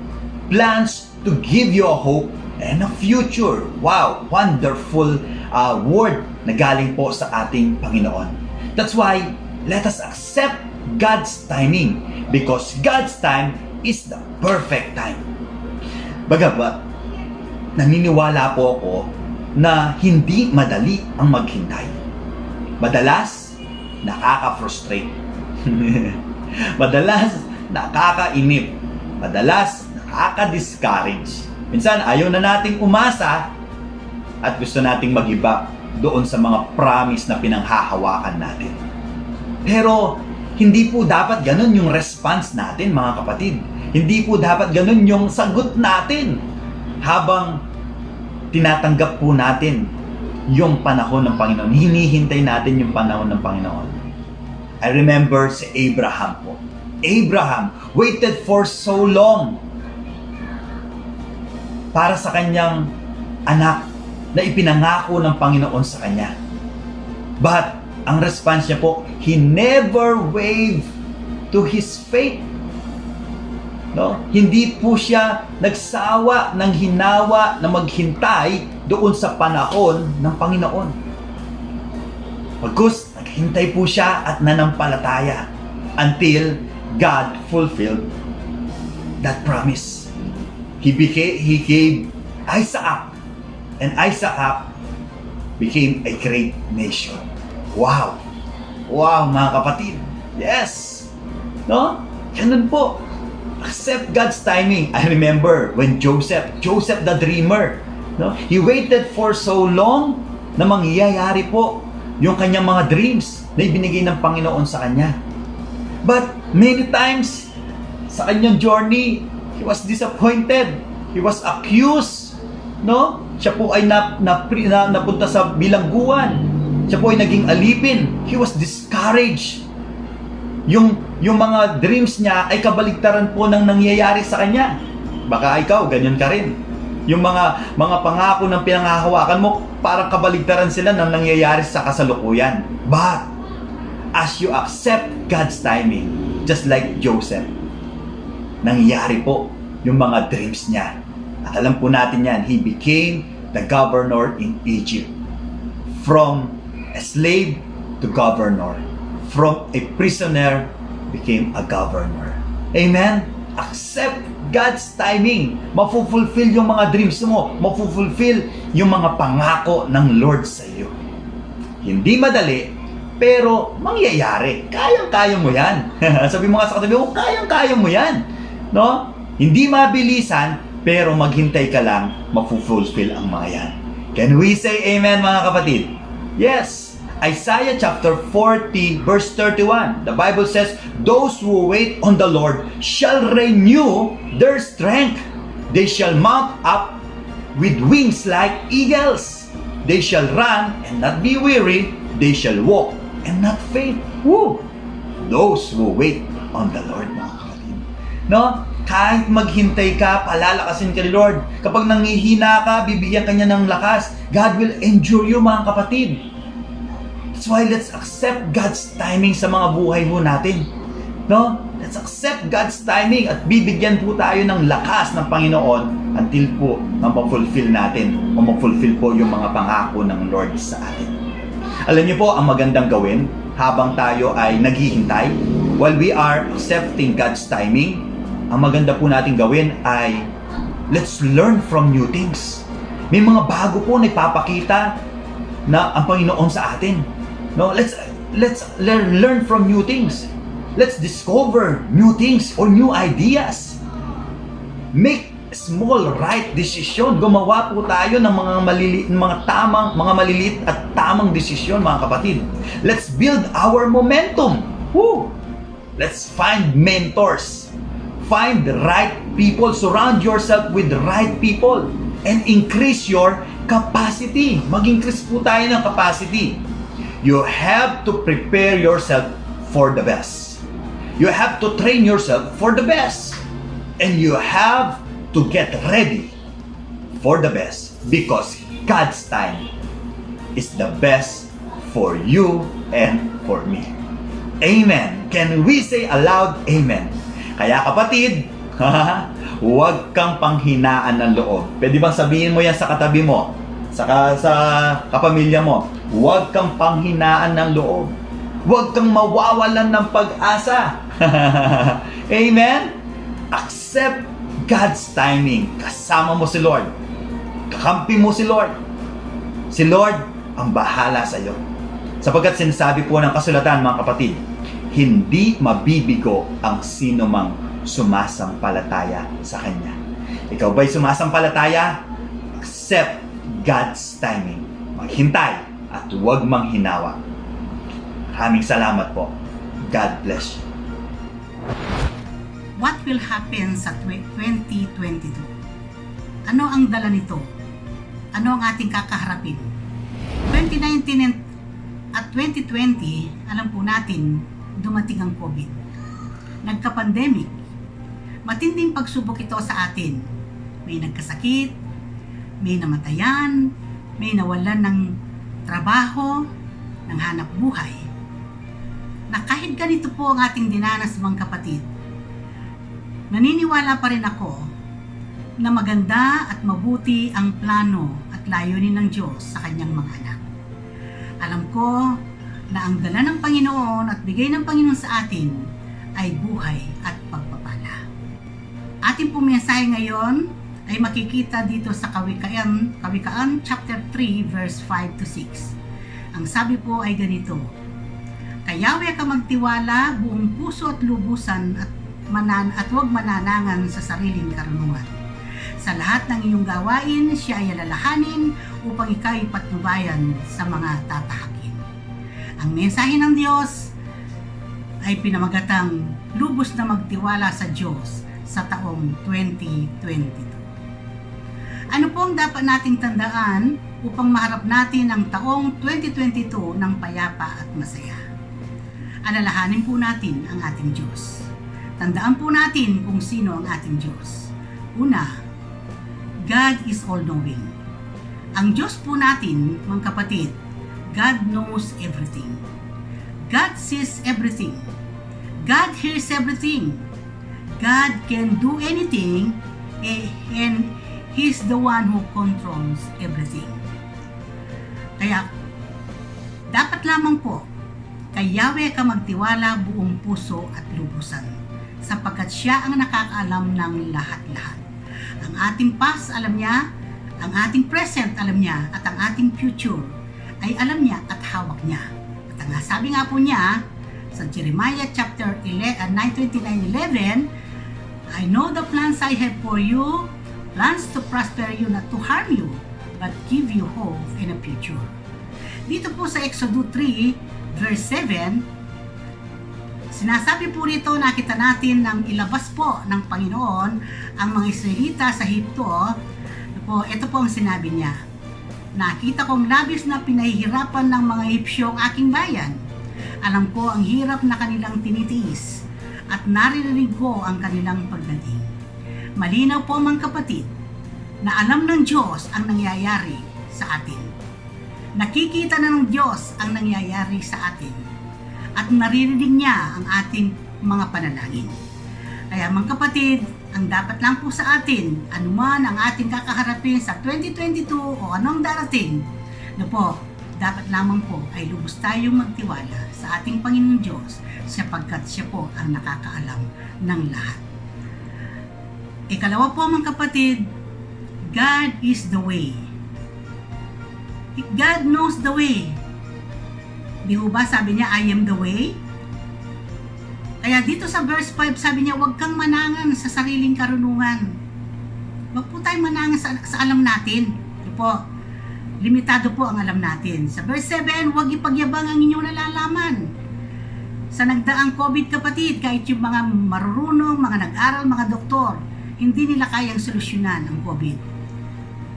plans to give you a hope and a future." Wow, wonderful word na galing po sa ating Panginoon. That's why let us accept God's timing, because God's time is the perfect time. Bagamat naniniwala po ako na hindi madali ang maghintay. Madalas nakaka-frustrate. Madalas nakakainip. Madalas nakaka-discourage. Minsan ayaw na nating umasa at gusto nating mag-iba doon sa mga promise na pinanghahawakan natin. Pero hindi po dapat ganun yung response natin, mga kapatid. Hindi po dapat ganun yung sagot natin habang tinatanggap po natin yung panahon ng Panginoon. Hinihintay natin yung panahon ng Panginoon. I remember si Abraham po. Abraham waited for so long para sa kanyang anak na ipinangako ng Panginoon sa kanya. But ang response niya po, he never wavered to his faith. No? Hindi po siya nagsawa ng hinawa na maghintay doon sa panahon ng Panginoon. Pagkus, naghintay po siya at nanampalataya until God fulfilled that promise. He gave Isaac, and Isaac became a great nation. Wow! Wow, mga kapatid! Yes! No? Ganun po. Accept God's timing. I remember when Joseph the dreamer, no? He waited for so long na mangyayari po yung kanyang mga dreams na ibinigay ng Panginoon sa kanya. But many times sa kanyang journey, he was disappointed. He was accused, no? Siya po ay napunta sa bilangguan. Siya po ay naging alipin. He was discouraged. Yung mga dreams niya ay kabaligtaran po ng nangyayari sa kanya. Baka ikaw, ganyan ka rin. Yung mga pangako ng pinanghahawakan mo, parang kabaligtaran sila ng nangyayari sa kasalukuyan. But, as you accept God's timing, just like Joseph, nangyayari po yung mga dreams niya. At alam po natin yan, he became the governor in Egypt. From a slave to governor. From a prisoner became a governor. Amen? Accept God's timing. Mafulfill yung mga dreams mo. Mafulfill yung mga pangako ng Lord sa iyo. Hindi madali, pero mangyayari. Kayang-kaya mo yan. Sabi mo nga sa katabi mo, kayang-kaya mo yan. No? Hindi mabilisan, pero maghintay ka lang, mafu-fulfill ang mga yan. Can we say amen, mga kapatid? Yes. Isaiah chapter 40 verse 31. The Bible says, "Those who wait on the Lord shall renew their strength. They shall mount up with wings like eagles. They shall run and not be weary. They shall walk and not faint." Woo! Those who wait on the Lord, mga kapatid. No? Kahit maghintay ka, palalakasin ka ni Lord. Kapag nanghihina ka, bibigyan ka niya ng lakas. God will endure you, mga kapatid. That's why let's accept God's timing sa mga buhay mo natin. No? Let's accept God's timing at bibigyan po tayo ng lakas ng Panginoon until po ma-fulfill natin o ma-fulfill po yung mga pangako ng Lord sa atin. Alam niyo po, ang magandang gawin habang tayo ay naghihintay, while we are accepting God's timing, ang maganda po natin gawin ay let's learn from new things. May mga bago po na ipapakita na ang Panginoon sa atin. No, let's learn from new things. Let's discover new things or new ideas. Make small right decision. Gumawa po tayo ng mga maliliit at tamang desisyon, mga kapatid. Let's build our momentum. Woo! Let's find mentors. Find the right people. Surround yourself with the right people and increase your capacity. Mag-increase po tayo ng capacity. You have to prepare yourself for the best. You have to train yourself for the best. And you have to get ready for the best because God's time is the best for you and for me. Amen. Can we say aloud, amen? Kaya kapatid, huwag kang panghinaan ng loob. Pwede bang sabihin mo yan sa katabi mo? Sa kapamilya mo, huwag kang panghinaan ng loob. Huwag kang mawawalan ng pag-asa. Amen? Accept God's timing. Kasama mo si Lord. Kakampi mo si Lord. Si Lord ang bahala sa iyo. Sapagkat sinasabi po ng kasulatan, mga kapatid, hindi mabibigo ang sino mang sumasampalataya sa Kanya. Ikaw ba'y sumasampalataya? Accept God's timing. Maghintay at huwag manghinawa. Maraming salamat po. God bless you. What will happen sa 2022? Ano ang dala nito? Ano ang ating kakaharapin? 2019 at 2020, alam po natin, dumating ang COVID. Nagka-pandemic. Matinding pagsubok ito sa atin. May nagkasakit, may namatayan, may nawalan ng trabaho, ng hanap buhay. Na kahit ganito po ang ating dinanas, mga kapatid, naniniwala pa rin ako na maganda at mabuti ang plano at layunin ng Diyos sa kanyang mga anak. Alam ko na ang dala ng Panginoon at bigay ng Panginoon sa atin ay buhay at pagpapala. Ating pong mensahe ngayon ay makikita dito sa Kawikaan chapter 3 verse 5 to 6. Ang sabi po ay ganito: "Kayawe ka magtiwala buong puso at lubusan at huwag mananangan sa sariling karunungan. Sa lahat ng iyong gawain, siya ay alalahanin upang ika'y patnubayan sa mga tatahakin." Ang mensahe ng Diyos ay pinamagatang lubos na magtiwala sa Diyos sa taong 2022. Ano po ang dapat nating tandaan upang maharap natin ang taong 2022 ng payapa at masaya? Alalahanin po natin ang ating Diyos. Tandaan po natin kung sino ang ating Diyos. Una, God is all-knowing. Ang Diyos po natin, mga kapatid, God knows everything. God sees everything. God hears everything. God can do anything, and He's the one who controls everything. Kaya, dapat lamang po, kay Yahweh ka magtiwala buong puso at lubusan, sapagkat siya ang nakakaalam ng lahat-lahat. Ang ating past, alam niya. Ang ating present, alam niya. At ang ating future, ay alam niya at hawak niya. At ang sabi nga po niya sa Jeremiah chapter 9:29-11, I know the plans I have for you, plans to prosper you, not to harm you, but give you hope in a future. Dito po sa Exodus 3, verse 7, sinasabi po rito, nakita natin nang ilabas po ng Panginoon ang mga Israelita sa Ehipto. Ito po ang sinabi niya, nakita kong labis na pinahihirapan ng mga Ehipsyo ang aking bayan. Alam ko ang hirap na kanilang tinitiis at naririnig ko ang kanilang pagdating. Malinaw po mga kapatid na alam ng Diyos ang nangyayari sa atin. Nakikita na ng Diyos ang nangyayari sa atin at naririnig niya ang ating mga panalangin. Kaya mga kapatid, ang dapat lang po sa atin, anuman ang ating kakaharapin sa 2022 o anong darating, dapat lamang po ay lubos tayong magtiwala sa ating Panginoon Diyos sapagkat siya po ang nakakaalam ng lahat. Ikalawa po mga kapatid, God is the way. God knows the way. Di ba sabi niya, I am the way? Kaya dito sa verse 5, sabi niya, huwag kang manangan sa sariling karunungan. Huwag po tayong manangan sa alam natin. Limitado po ang alam natin. Sa verse 7, huwag ipagyabang ang inyong nalalaman. Sa nagdaang COVID kapatid, kahit yung mga marurunong, mga nag-aral, mga doktor, hindi nila kayang solusyonan ang COVID.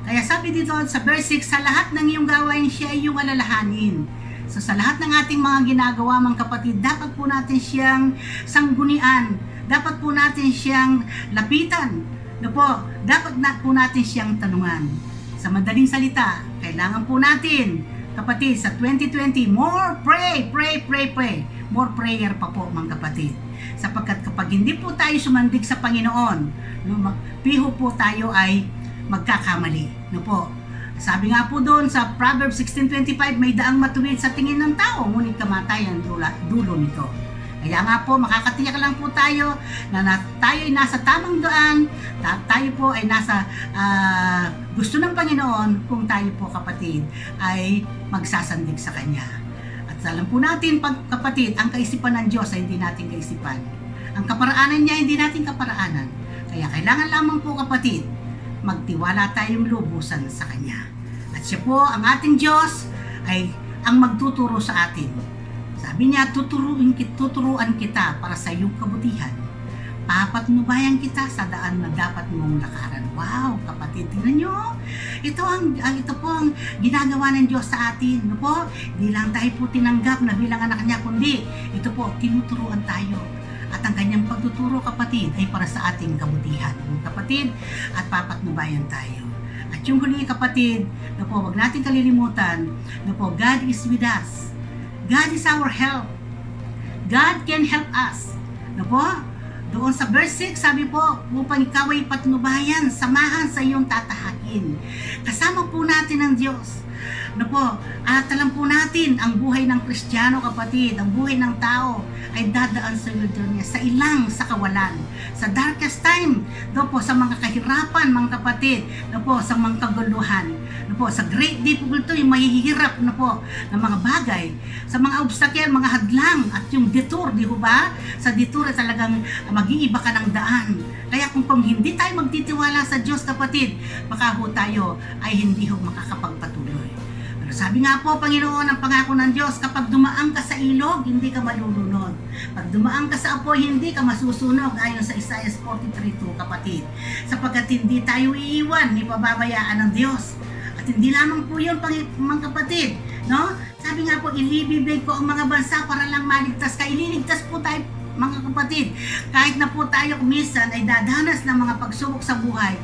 Kaya sabi dito sa verse 6, sa lahat ng iyong gawain siya ay iyong alalahanin. So sa lahat ng ating mga ginagawa mga kapatid, dapat po natin siyang sanggunian. Dapat po natin siyang lapitan. Dapat po natin siyang tanungan. Sa madaling salita, kailangan po natin, kapatid, sa 2020, more pray. More prayer pa po mga kapatid. Sapagkat kapag hindi po tayo sumandig sa Panginoon, piho po tayo ay magkakamali. Sabi nga po doon sa Proverbs 16:25, may daang matuwid sa tingin ng tao, ngunit kamatayan dulo nito. Kaya nga po, makakatiyak lang po tayo na tayo ay nasa tamang daan, tayo po ay nasa gusto ng Panginoon kung tayo po kapatid ay magsasandig sa Kanya. At alam po natin, kapatid, ang kaisipan ng Diyos ay hindi natin kaisipan. Ang kaparaanan niya, hindi natin kaparaanan. Kaya kailangan lamang po kapatid, magtiwala tayong lubusan sa Kanya. At siya po, ang ating Diyos, ay ang magtuturo sa atin. Sabi niya, tuturuan kita para sa iyong kabutihan. Papatnubayan kita sa daan na dapat mong lakaran. Wow, kapatid, tingnan nyo. Ito po ang ginagawa ng Diyos sa atin. Hindi lang tayo po tinanggap na bilang anak niya, kundi ito po, tinuturuan tayo. At ang kanyang pagtuturo, kapatid, ay para sa ating kabutihan. Kapatid, at papatnubayan tayo. At yung huli, kapatid, wag natin kalilimutan, God is with us. God is our help. God can help us. Doon sa verse 6, sabi po, upang ikaw ay patnubayan, samahan sa iyong tatahakin. Kasama po natin ang Diyos. At alam po natin, ang buhay ng Kristiyano, kapatid, ang buhay ng tao, ay dadaan sa wilderness, sa ilang, sa kawalan, sa darkest time, sa mga kahirapan, mga kapatid, sa mga kaguluhan, sa great difficulty, yung mahihirap ng mga bagay, sa mga obstacle, mga hadlang, at yung detour, di ba? Sa detour talagang mag-iiba ka ng daan. Kaya kung hindi tayo magtitiwala sa Diyos, kapatid, baka tayo ay hindi makakapagpatuloy. Sabi nga po, Panginoon, ang pangako ng Diyos, kapag dumaan ka sa ilog, hindi ka malulunod. Pag dumaan ka sa apoy, hindi ka masusunog, ayon sa Isaiah 43:2, kapatid. Sapagkat hindi tayo iiwan, ipababayaan ng Diyos. At hindi lamang po yun, mga kapatid. Sabi nga po, ilibibig ko ang mga bansa para lang maligtas ka. Ililigtas po tayo, mga kapatid, kahit na po tayo minsan ay dadanas ng mga pagsubok sa buhay,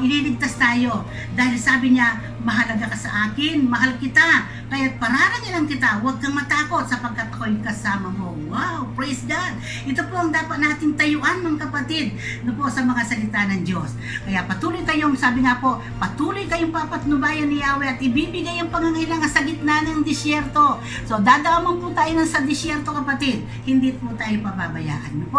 ililigtas tayo. Dahil sabi niya, mahalaga ka sa akin, mahal kita, kaya't pararangilan kita, huwag kang matakot sapagkat ako'y kasama mo. Wow, praise God! Ito po ang dapat nating tayuan, mga kapatid, sa mga salita ng Diyos. Kaya patuloy kayong, sabi nga po, patuloy kayong papatnubayan ni Yahweh at ibibigay ang pangangailangan sa gitna ng disyerto. So, dadaaman po tayo sa disyerto, kapatid. Hindi po tayo pababayaan.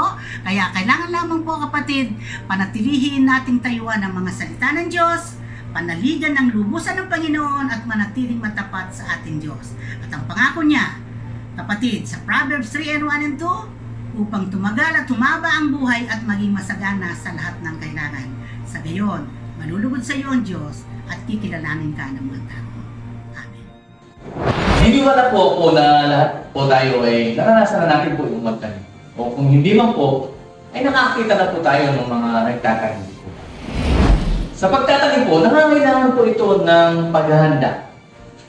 Kaya kailangan lamang po, kapatid, panatilihin nating tayuan ang mga salita ng Diyos, panaligan ang lubusan ng Panginoon at manatiling matapat sa ating Diyos. At ang pangako niya, kapatid, sa Proverbs 3:1 and 2, upang tumagal at tumaba ang buhay at maging masagana sa lahat ng kailangan. Sa gayon, malulugod sa iyo ang Diyos at kikilalanin ka ng mga tao. Amen. Hindi wala po na lahat po tayo ay naranasan na natin po yung magtanim. O kung hindi man po, ay nakakita na po tayo ng mga nagtatanim po. Sa pagtatanim po, nangangailangan po ito ng paghahanda.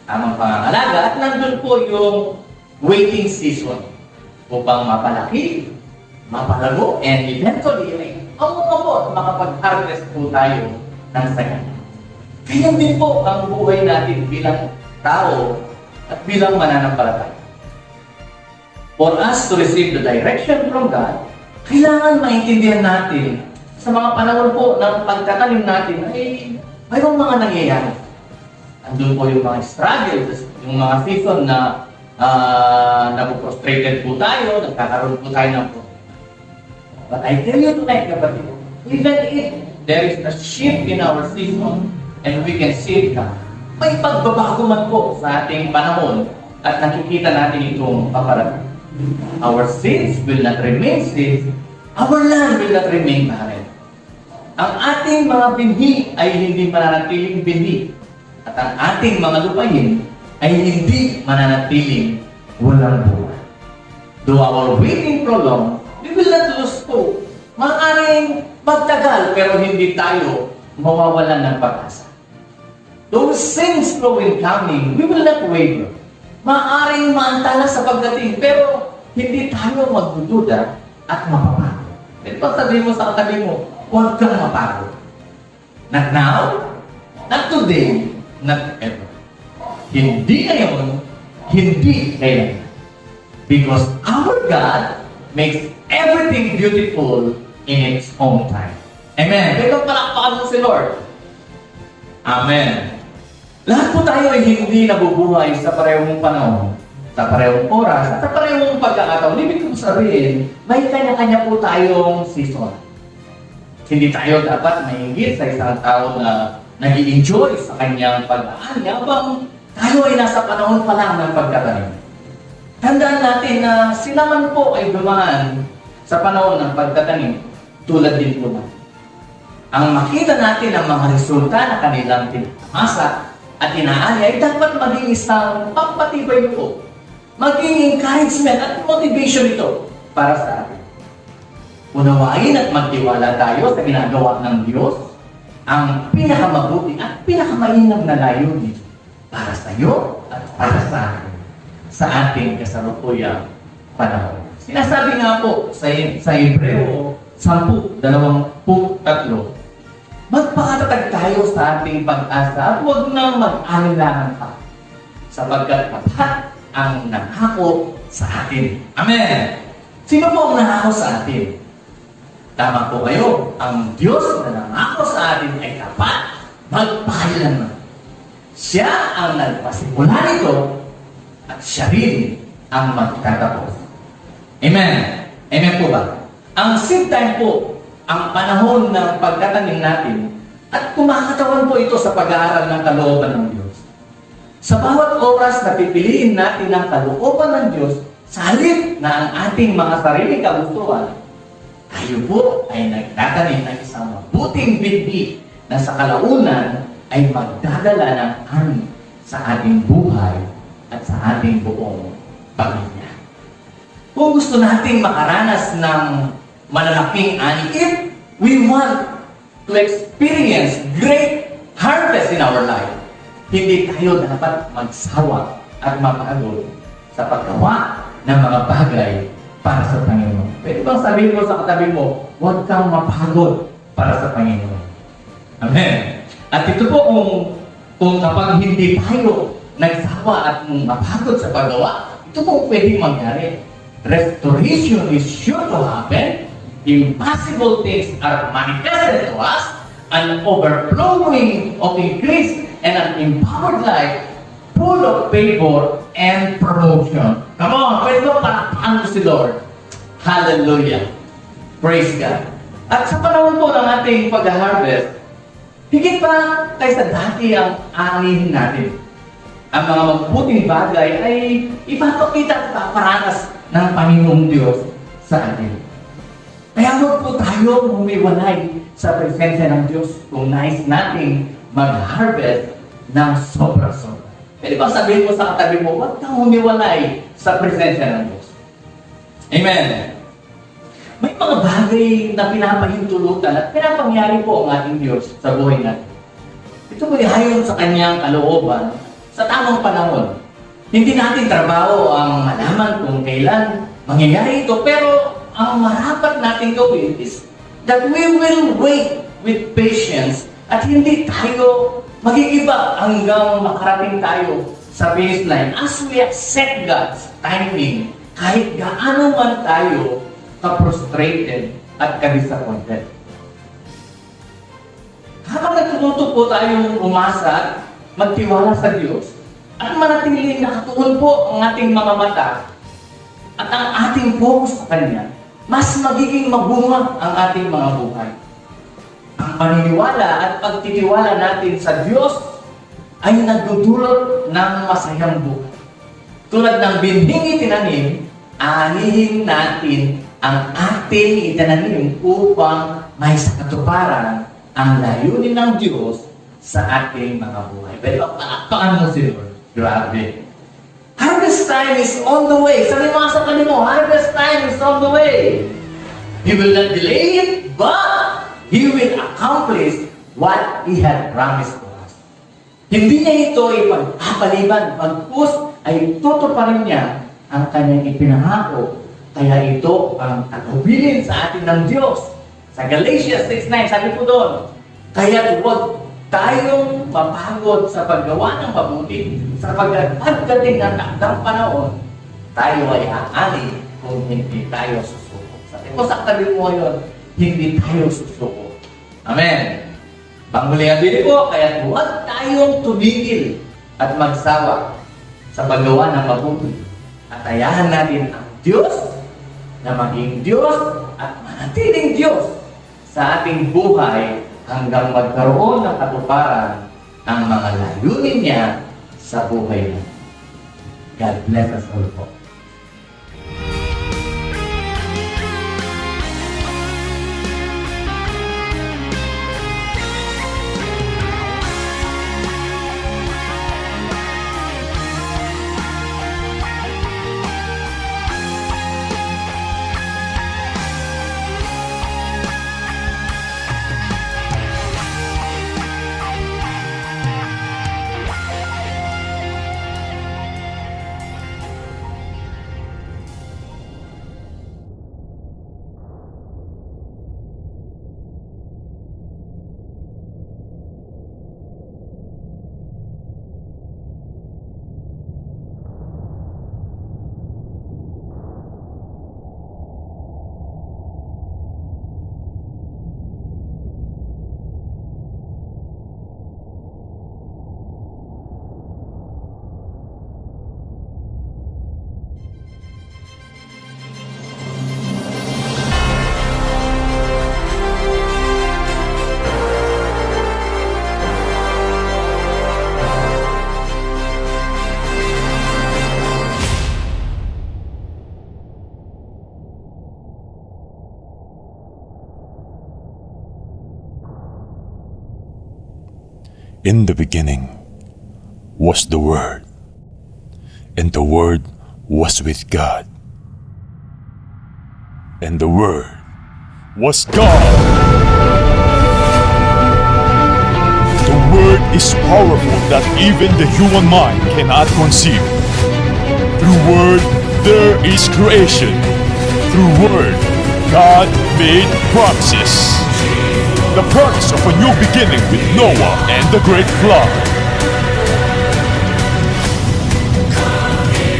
Tamang pangangalaga at nandun po yung waiting season upang mapalaki, mapalago, and eventually ay po makapag-harvest po tayo ng sagana. Ganyan din po ang buhay natin bilang tao at bilang mananampalataya. For us to receive the direction from God, kailangan maintindihan natin sa mga panahon po ng pagtatanim natin ay mayroong mga nangyayari. Andun po yung mga struggles, yung mga season na napuprostrated po tayo, nagkakaroon po tayo ng problema. But I tell you tonight, kapatid, even if there is a shift in our season and we can see it now, may pagbabago man po sa ating panahon at nakikita natin itong paparating. Our seeds will not remain seeds, our land will not remain barren. Ang ating mga binhi ay hindi mananatiling binhi at ang ating mga lupain ay hindi mananatiling walang buwan. Though our waiting prolong, we will not lose hope. Maaaring magtagal pero hindi tayo mawawalan ng pag-asa. Those things slow in coming, we will not waver. Maaaring maantala sa pagdating pero hindi tayo magdududa at mapapagod. Ito sabihin mo sa katabi mo, huwag kang mapagod. Not now, not today, not ever. Hindi ngayon, hindi kailan. Because our God makes everything beautiful in its own time. Amen. Kaya palakpakan mo si Lord. Amen. Lahat po tayo ay hindi nabubuhay sa parehong panahon, sa parehong oras, at sa parehong pagkakataon. Ibig kong sabihin, may kanya-kanya po tayong season. Hindi tayo dapat mahingit sa isang tao na nag-i-enjoy sa kanyang pag-aani habang tayo ay nasa panahon pa lang ng pagtatanim. Tandaan natin na sila man po ay dumaan sa panahon ng pagtatanim tulad din po natin. Ang makita natin ang mga resulta na kanilang tinamasa at inaani ay dapat maging isang pampatibay po. Maging encouragement at motivation ito para sa atin. Unawain at magtiwala tayo sa ginagawa ng Diyos, ang pinakamabuti at pinakamainam na layunin para sa iyo at para sa atin sa ating kasalukuyang panahon. Sinasabi nga po sa Hebreo 10:23, magpakatatag tayo sa ating pag-asa at huwag na mag-alinlangan pa sapagkat tapat ang nangako sa atin. Amen! Sino po ang nangako sa atin? Tama po kayo, ang Diyos na nangako sa atin ay tapat magpakailanman. Siya ang nagpasimula nito at siya rin ang magtatapos. Amen! Amen po ba? Ang seed time po, ang panahon ng pagtatanim natin at kumakatawan po ito sa pag-aaral ng kalooban ng Diyos. Sa bawat oras na pipiliin natin ang kalooban ng Diyos, sa halip na ang ating mga sariling kagustuhan, tayo po ay nagtatanim ng isang mabuting binhi na sa kalaunan ay magdadala ng ani sa ating buhay at sa ating buong pamilya. Kung gusto nating makaranas ng malalaking ani, if we want to experience great harvest in our life, hindi tayo dapat magsawa at mapagod sa paggawa ng mga bagay para sa Panginoon. Pwede bang sabihin mo sa katabi mo, huwag kang mapagod para sa Panginoon. Amen. At ito po kung kapag hindi tayo nagsawa at mapagod sa paggawa, ito po pwedeng mangyari. Restoration is sure to happen. Impossible things are manifested to us. An overflowing of increase and an empowered life full of favor and promotion. Come on, pwede mo palakpakan mo si Lord. Hallelujah. Praise God. At sa panahon po ng ating pag-harvest, Higit pa kaysa dati ang aanihin natin. Ang mga mabuting bagay ay ipapakita at ipaparanas ng Panginoong Diyos sa atin. Kaya huwag po tayo humiwalay sa presensya ng Diyos kung nais nating mag-harvest ng sobra-sobra. Pwede ba sabihin mo sa katabi mo, huwag kang humiwalay sa presensya ng Diyos. Amen. May mga bagay na pinapahintulutan at pinapangyari po ang ating Diyos sa buhay natin. Ito po ayon sa kanyang kalooban sa tamang panahon. Hindi natin trabaho ang malaman kung kailan mangyayari ito, pero ang marapat natin gawin is that we will wait with patience at hindi tayo magigiba hanggang makarating tayo sa finish line as we accept God's timing kahit gaano man tayo ka-frustrated at ka-disappointed. Habang natututo po tayong umasa at magtiwala sa Diyos at manatiling nakatuon po ang ating mga mata at ang ating focus sa Kanya, mas magiging mabunga ang ating mga buhay. Ang paniniwala at pagtitiwala natin sa Diyos ay nagdudulot ng masayang buhay. Tulad ng binhing itinanim, aanihin natin ang ating itinanim upang may sakatuparan ang layunin ng Diyos sa ating mga buhay. Pero palakpakan mo si Lord. Grabe. Harvest time is on the way. Sabi mga sa kanimo, harvest time is on the way. He will not delay it, but He will accomplish what He had promised to us. Hindi niya ito ipagpapaliban. Pagkus ay tutuparin niya ang kanyang ipinangako. Kaya ito ang tagubilin sa atin ng Diyos. Sa Galatians 6:9, sabi po doon, kaya huwag tayong mapagod sa paggawa ng mabuti, sapagkat pagdating ng takdang panahon, tayo ay aani kung hindi tayo susuko. Sabi ko sa katabi mo ngayon, hindi tayo susuko. Amen. Panghulihan din po, kaya huwag tayong tumigil at magsawa sa paggawa ng mabuti. At ayahan natin ang Diyos na maging Diyos at manatiling Diyos sa ating buhay hanggang magkaroon ng katuparan ang mga layunin niya sa buhay niya. God bless us all po. In the beginning was the Word, and the Word was with God, and the Word was God. The Word is powerful that even the human mind cannot conceive. Through Word there is creation. Through Word God made promises. The promise of a new beginning with Noah and the great flood.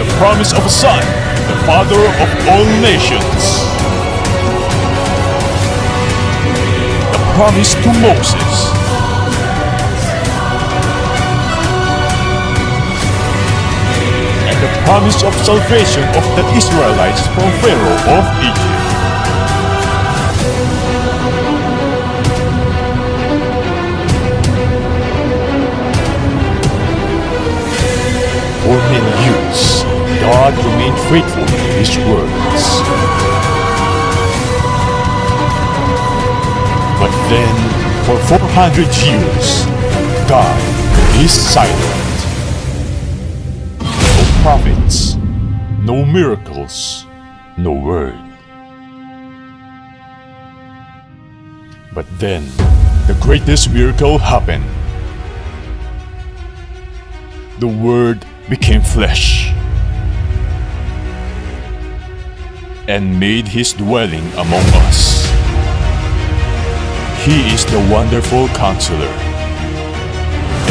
The promise of a son, the father of all nations. The promise to Moses. And the promise of salvation of the Israelites from Pharaoh of Egypt. God remained faithful to His words. But then, for 400 years, God is silent. No prophets, no miracles, no word. But then, the greatest miracle happened. The Word became flesh and made His dwelling among us. He is the wonderful Counselor,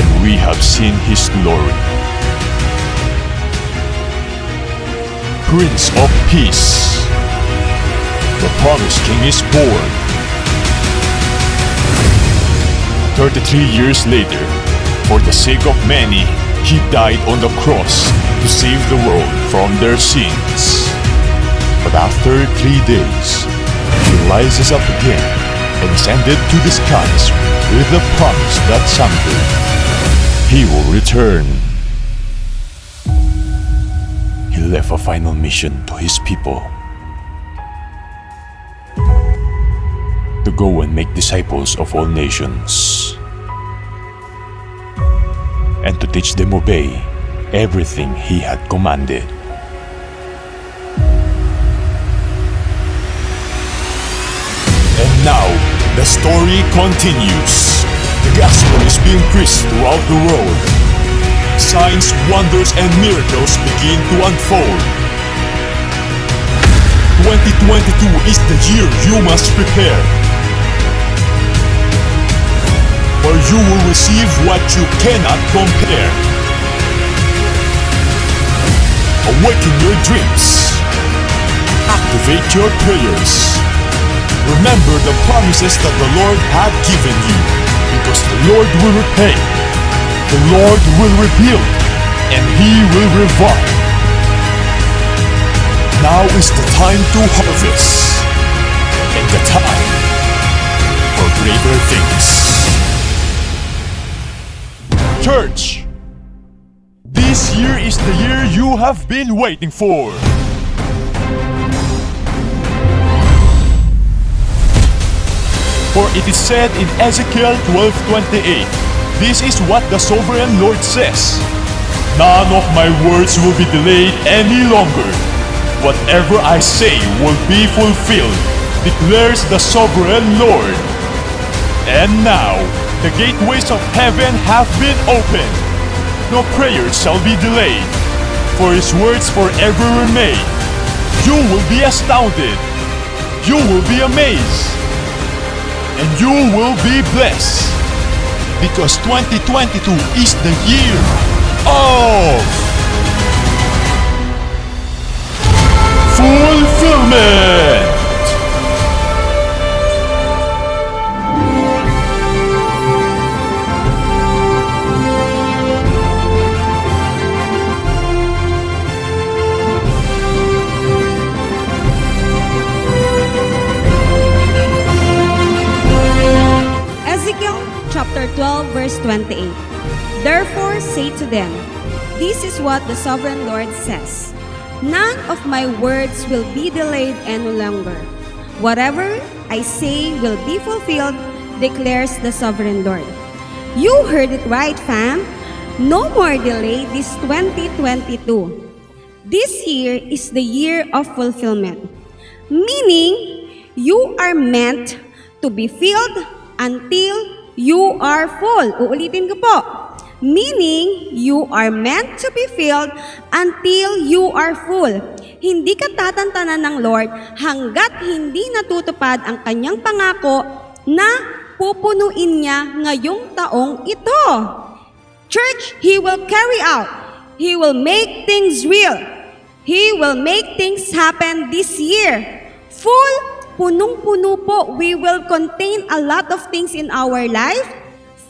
and we have seen His glory. Prince of Peace, the promised King is born. 33 years later, for the sake of many, He died on the cross to save the world from their sins. But after 3 days, He rises up again and ascended to the skies with the promise that someday He will return. He left a final mission to His people to go and make disciples of all nations, and to teach them obey everything He had commanded. And now, the story continues. The gospel is being preached throughout the world. Signs, wonders, and miracles begin to unfold. 2022 is the year you must prepare. For you will receive what you cannot compare. Awaken your dreams. Activate your prayers. Remember the promises that the Lord had given you, because the Lord will repay, the Lord will rebuild, and He will revive. Now is the time to harvest, and the time for greater things. Church, this year is the year you have been waiting for. For it is said in Ezekiel 12:28, this is what the Sovereign Lord says, none of my words will be delayed any longer. Whatever I say will be fulfilled, declares the Sovereign Lord. And now, the gateways of heaven have been opened. No prayer shall be delayed, for His words forever remain. You will be astounded. You will be amazed. And you will be blessed. Because 2022 is the year of fulfillment. Chapter 12, verse 28. Therefore say to them, this is what the Sovereign Lord says, none of my words will be delayed any longer. Whatever I say will be fulfilled, declares the Sovereign Lord. You heard it right, fam. No more delay this 2022. This year is the year of fulfillment. Meaning, you are meant to be filled until you are full. Uulitin ko po. Meaning, you are meant to be filled until you are full. Hindi ka tatantanan ng Lord hanggat hindi natutupad ang kanyang pangako na pupunuin niya ngayong taong ito. Church, He will carry out. He will make things real. He will make things happen this year. Full, punong-puno po. We will contain a lot of things in our life.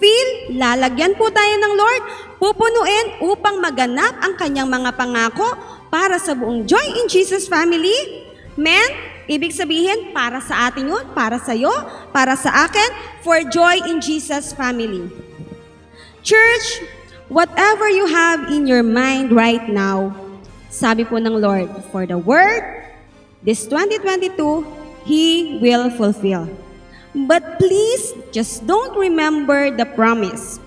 Feel, lalagyan po tayo ng Lord, pupunuin upang maganap ang kanyang mga pangako para sa buong Joy in Jesus family. Men, ibig sabihin, para sa atin yun, para sa iyo, para sa akin, for Joy in Jesus family. Church, whatever you have in your mind right now, Sabi po ng Lord, for the word, this 2022, He will fulfill. But please, just don't remember the promise.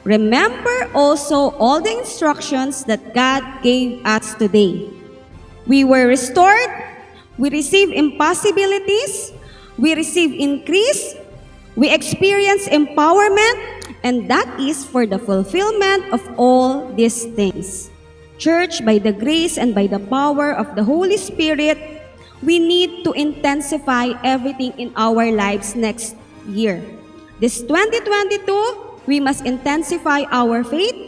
Remember also all the instructions that God gave us today. We were restored, we received impossibilities, we received increase, we experienced empowerment, and that is for the fulfillment of all these things. Church, by the grace and by the power of the Holy Spirit, we need to intensify everything in our lives next year. This 2022, we must intensify our faith.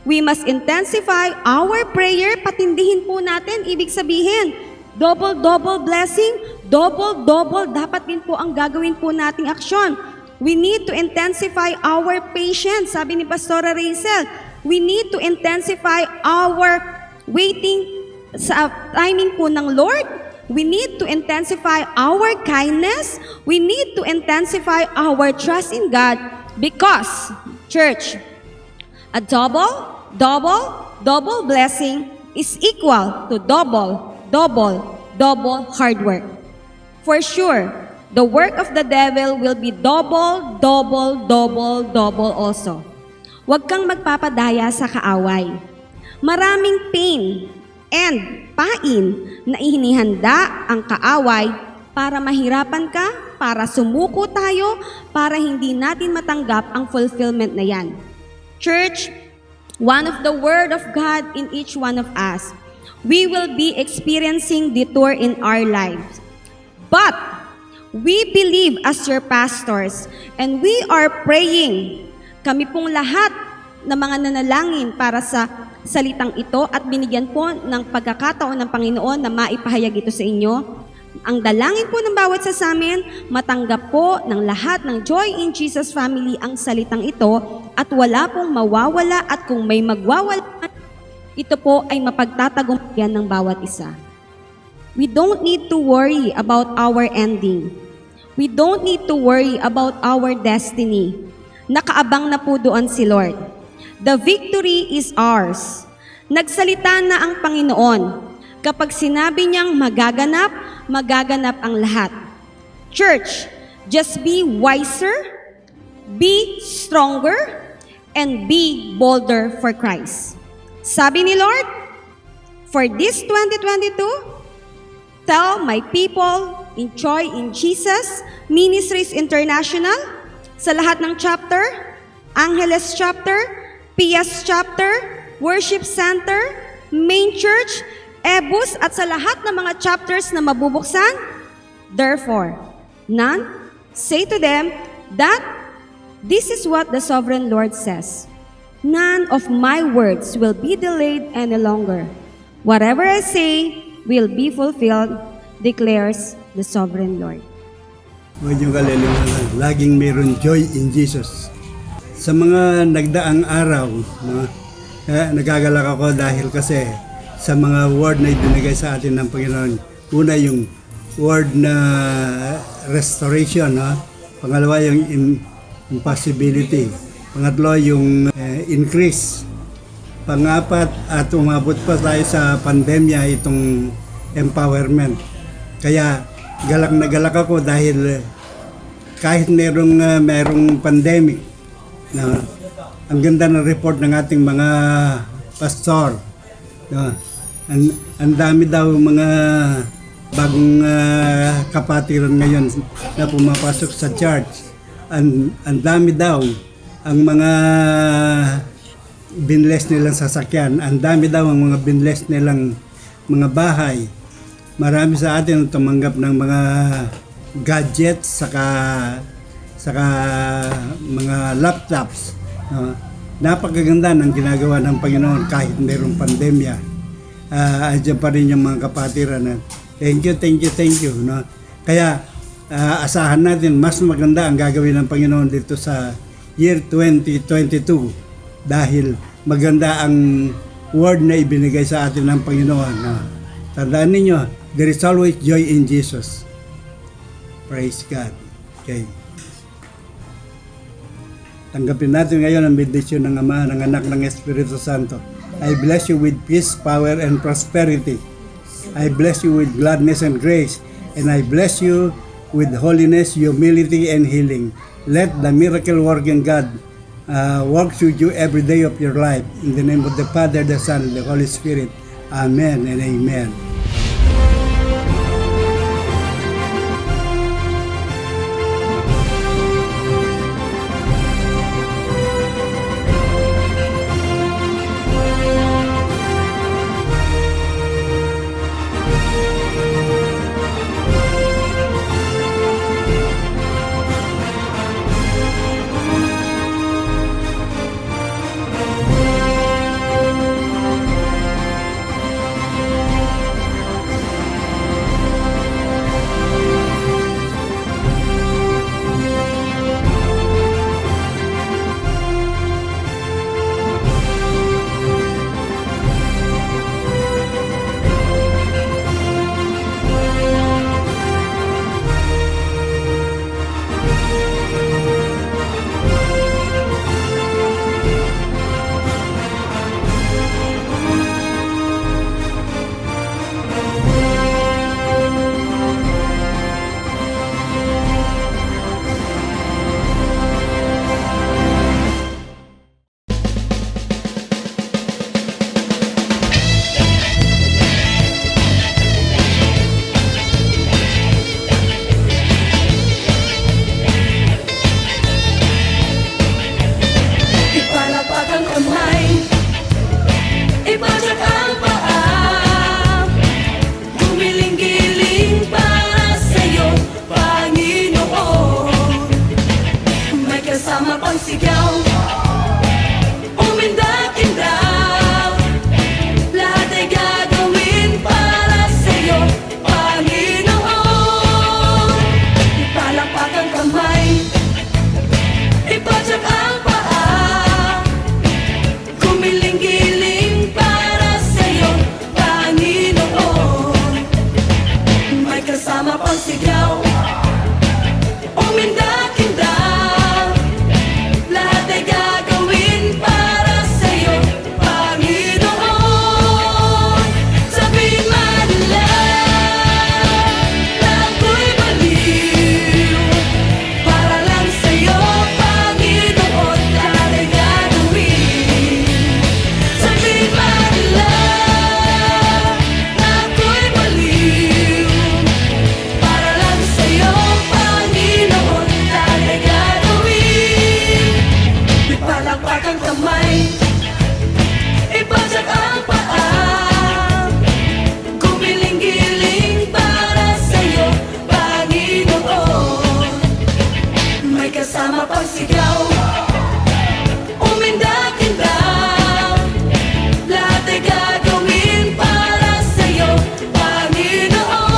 We must intensify our prayer. Patindihin po natin, ibig sabihin, double blessing, double dapat din po ang gagawin po nating aksyon. We need to intensify our patience. Sabi ni Pastora Rachel, we need to intensify our waiting sa timing po ng Lord. We need to intensify our kindness. We need to intensify our trust in God because, church, a double blessing is equal to double hard work. For sure, the work of the devil will be double also. Huwag kang magpapadaya sa kaaway. Maraming pain and pain na ihinihanda ang kaaway para mahirapan ka, para sumuko tayo, para hindi natin matanggap ang fulfillment na yan. Church, one of the Word of God in each one of us, we will be experiencing detour in our lives. But we believe as your pastors and we are praying. Kami pong lahat na mga nanalangin para sa salitang ito at binigyan po ng pagkakataon ng Panginoon na maipahayag ito sa inyo. Ang dalangin po ng bawat sa amin, matanggap po ng lahat ng Joy in Jesus family ang salitang ito at wala pong mawawala at kung may magwawala, ito po ay mapagtatagumpayan ng bawat isa. We don't need to worry about our ending. We don't need to worry about our destiny. Nakaabang na po doon si Lord. The victory is ours. Nagsalita na ang Panginoon. Kapag sinabi niyang magaganap, magaganap ang lahat. Church, just be wiser, be stronger, and be bolder for Christ. Sabi ni Lord, for this 2022, tell my people in Joy in Jesus, Ministries International, sa lahat ng chapter, Angeles chapter, Pias chapter, Worship Center, Main Church, Ebus, at sa lahat ng mga chapters na mabubuksan. Therefore, none, say to them that this is what the Sovereign Lord says. None of my words will be delayed any longer. Whatever I say will be fulfilled, declares the Sovereign Lord. Huwag niyong kalilimutan, laging mayroon joy in Jesus. Sa mga nagdaang araw, nagagalak ako dahil kasi sa mga word na ibinigay sa atin ng Panginoon. Una yung word na restoration, pangalawa yung impossibility, pangatlo yung increase, pangapat at umabot pa tayo sa pandemya itong empowerment. Kaya galak na galak ako dahil kahit merong pandemic, ang ganda ng report ng ating mga pastor. Ang dami daw mga bagong kapatiran ngayon na pumapasok sa church. Ang dami daw ang mga binless nilang sasakyan. Ang dami daw ang mga binless nilang mga bahay. Marami sa atin tumanggap ng mga gadgets saka mga laptops. Napakaganda ng ginagawa ng Panginoon kahit mayroong pandemya. Andiyan pa rin yung mga kapatiran na thank you. Kaya asahan natin mas maganda ang gagawin ng Panginoon dito sa year 2022 dahil maganda ang word na ibinigay sa atin ng Panginoon. Tandaan ninyo, there is always joy in Jesus. Praise God. Okay. Tanggapin natin ngayon ang bendisyon ng Ama, ng Anak, ng Espiritu Santo. I bless you with peace, power, and prosperity. I bless you with gladness and grace, and I bless you with holiness, humility, and healing. Let the miracle-working God walk through you every day of your life. In the name of the Father, the Son, and the Holy Spirit. Amen and amen. Ipalapag ang kamay, ibagsak ang paa, gumiling-giling para sa'yo, Panginoon. May kasama pang sigaw, umindak-indak, lahat ay gagawin para sa'yo, Panginoon. Ipalapag ang kamay, ibagsak ang paa, gumiling-giling para sa'yo, Panginoon. May kasama pang sigaw, umindak-indak, lahat ay gagawin para sa'yo, Panginoon. Sabihin man nila na ako'y baliw, para lang sa'yo, Panginoon, lahat ay gagawin. Sabihin man nila na ako'y baliw, para lang sa'yo, Panginoon, lahat ay gagawin. Ipalakpak ang kamay, ibagsak ang paa, gumiling-giling para sa'yo, Panginoon. May kasama pang sigaw, umindak-indak, lahat ay gagawin para sa'yo, Panginoon.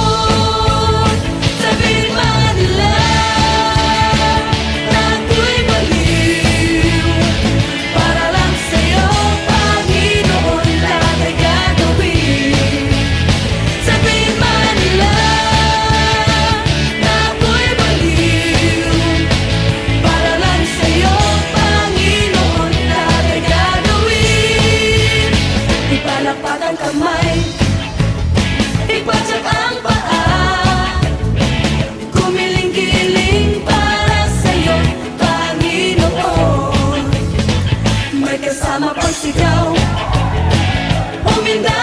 Sabihin man nila na ako'y baliw, para lang sa'yo, Panginoon, lahat ay gagawin. Sabihin man nila na ako'y baliw, para lang sa'yo, Panginoon, lahat ay gagawin. Ipalakpak ang kamay, ibagsak ang paa, gumiling-giling para sa'yo, Panginoon. May kasama pang sigaw, umindak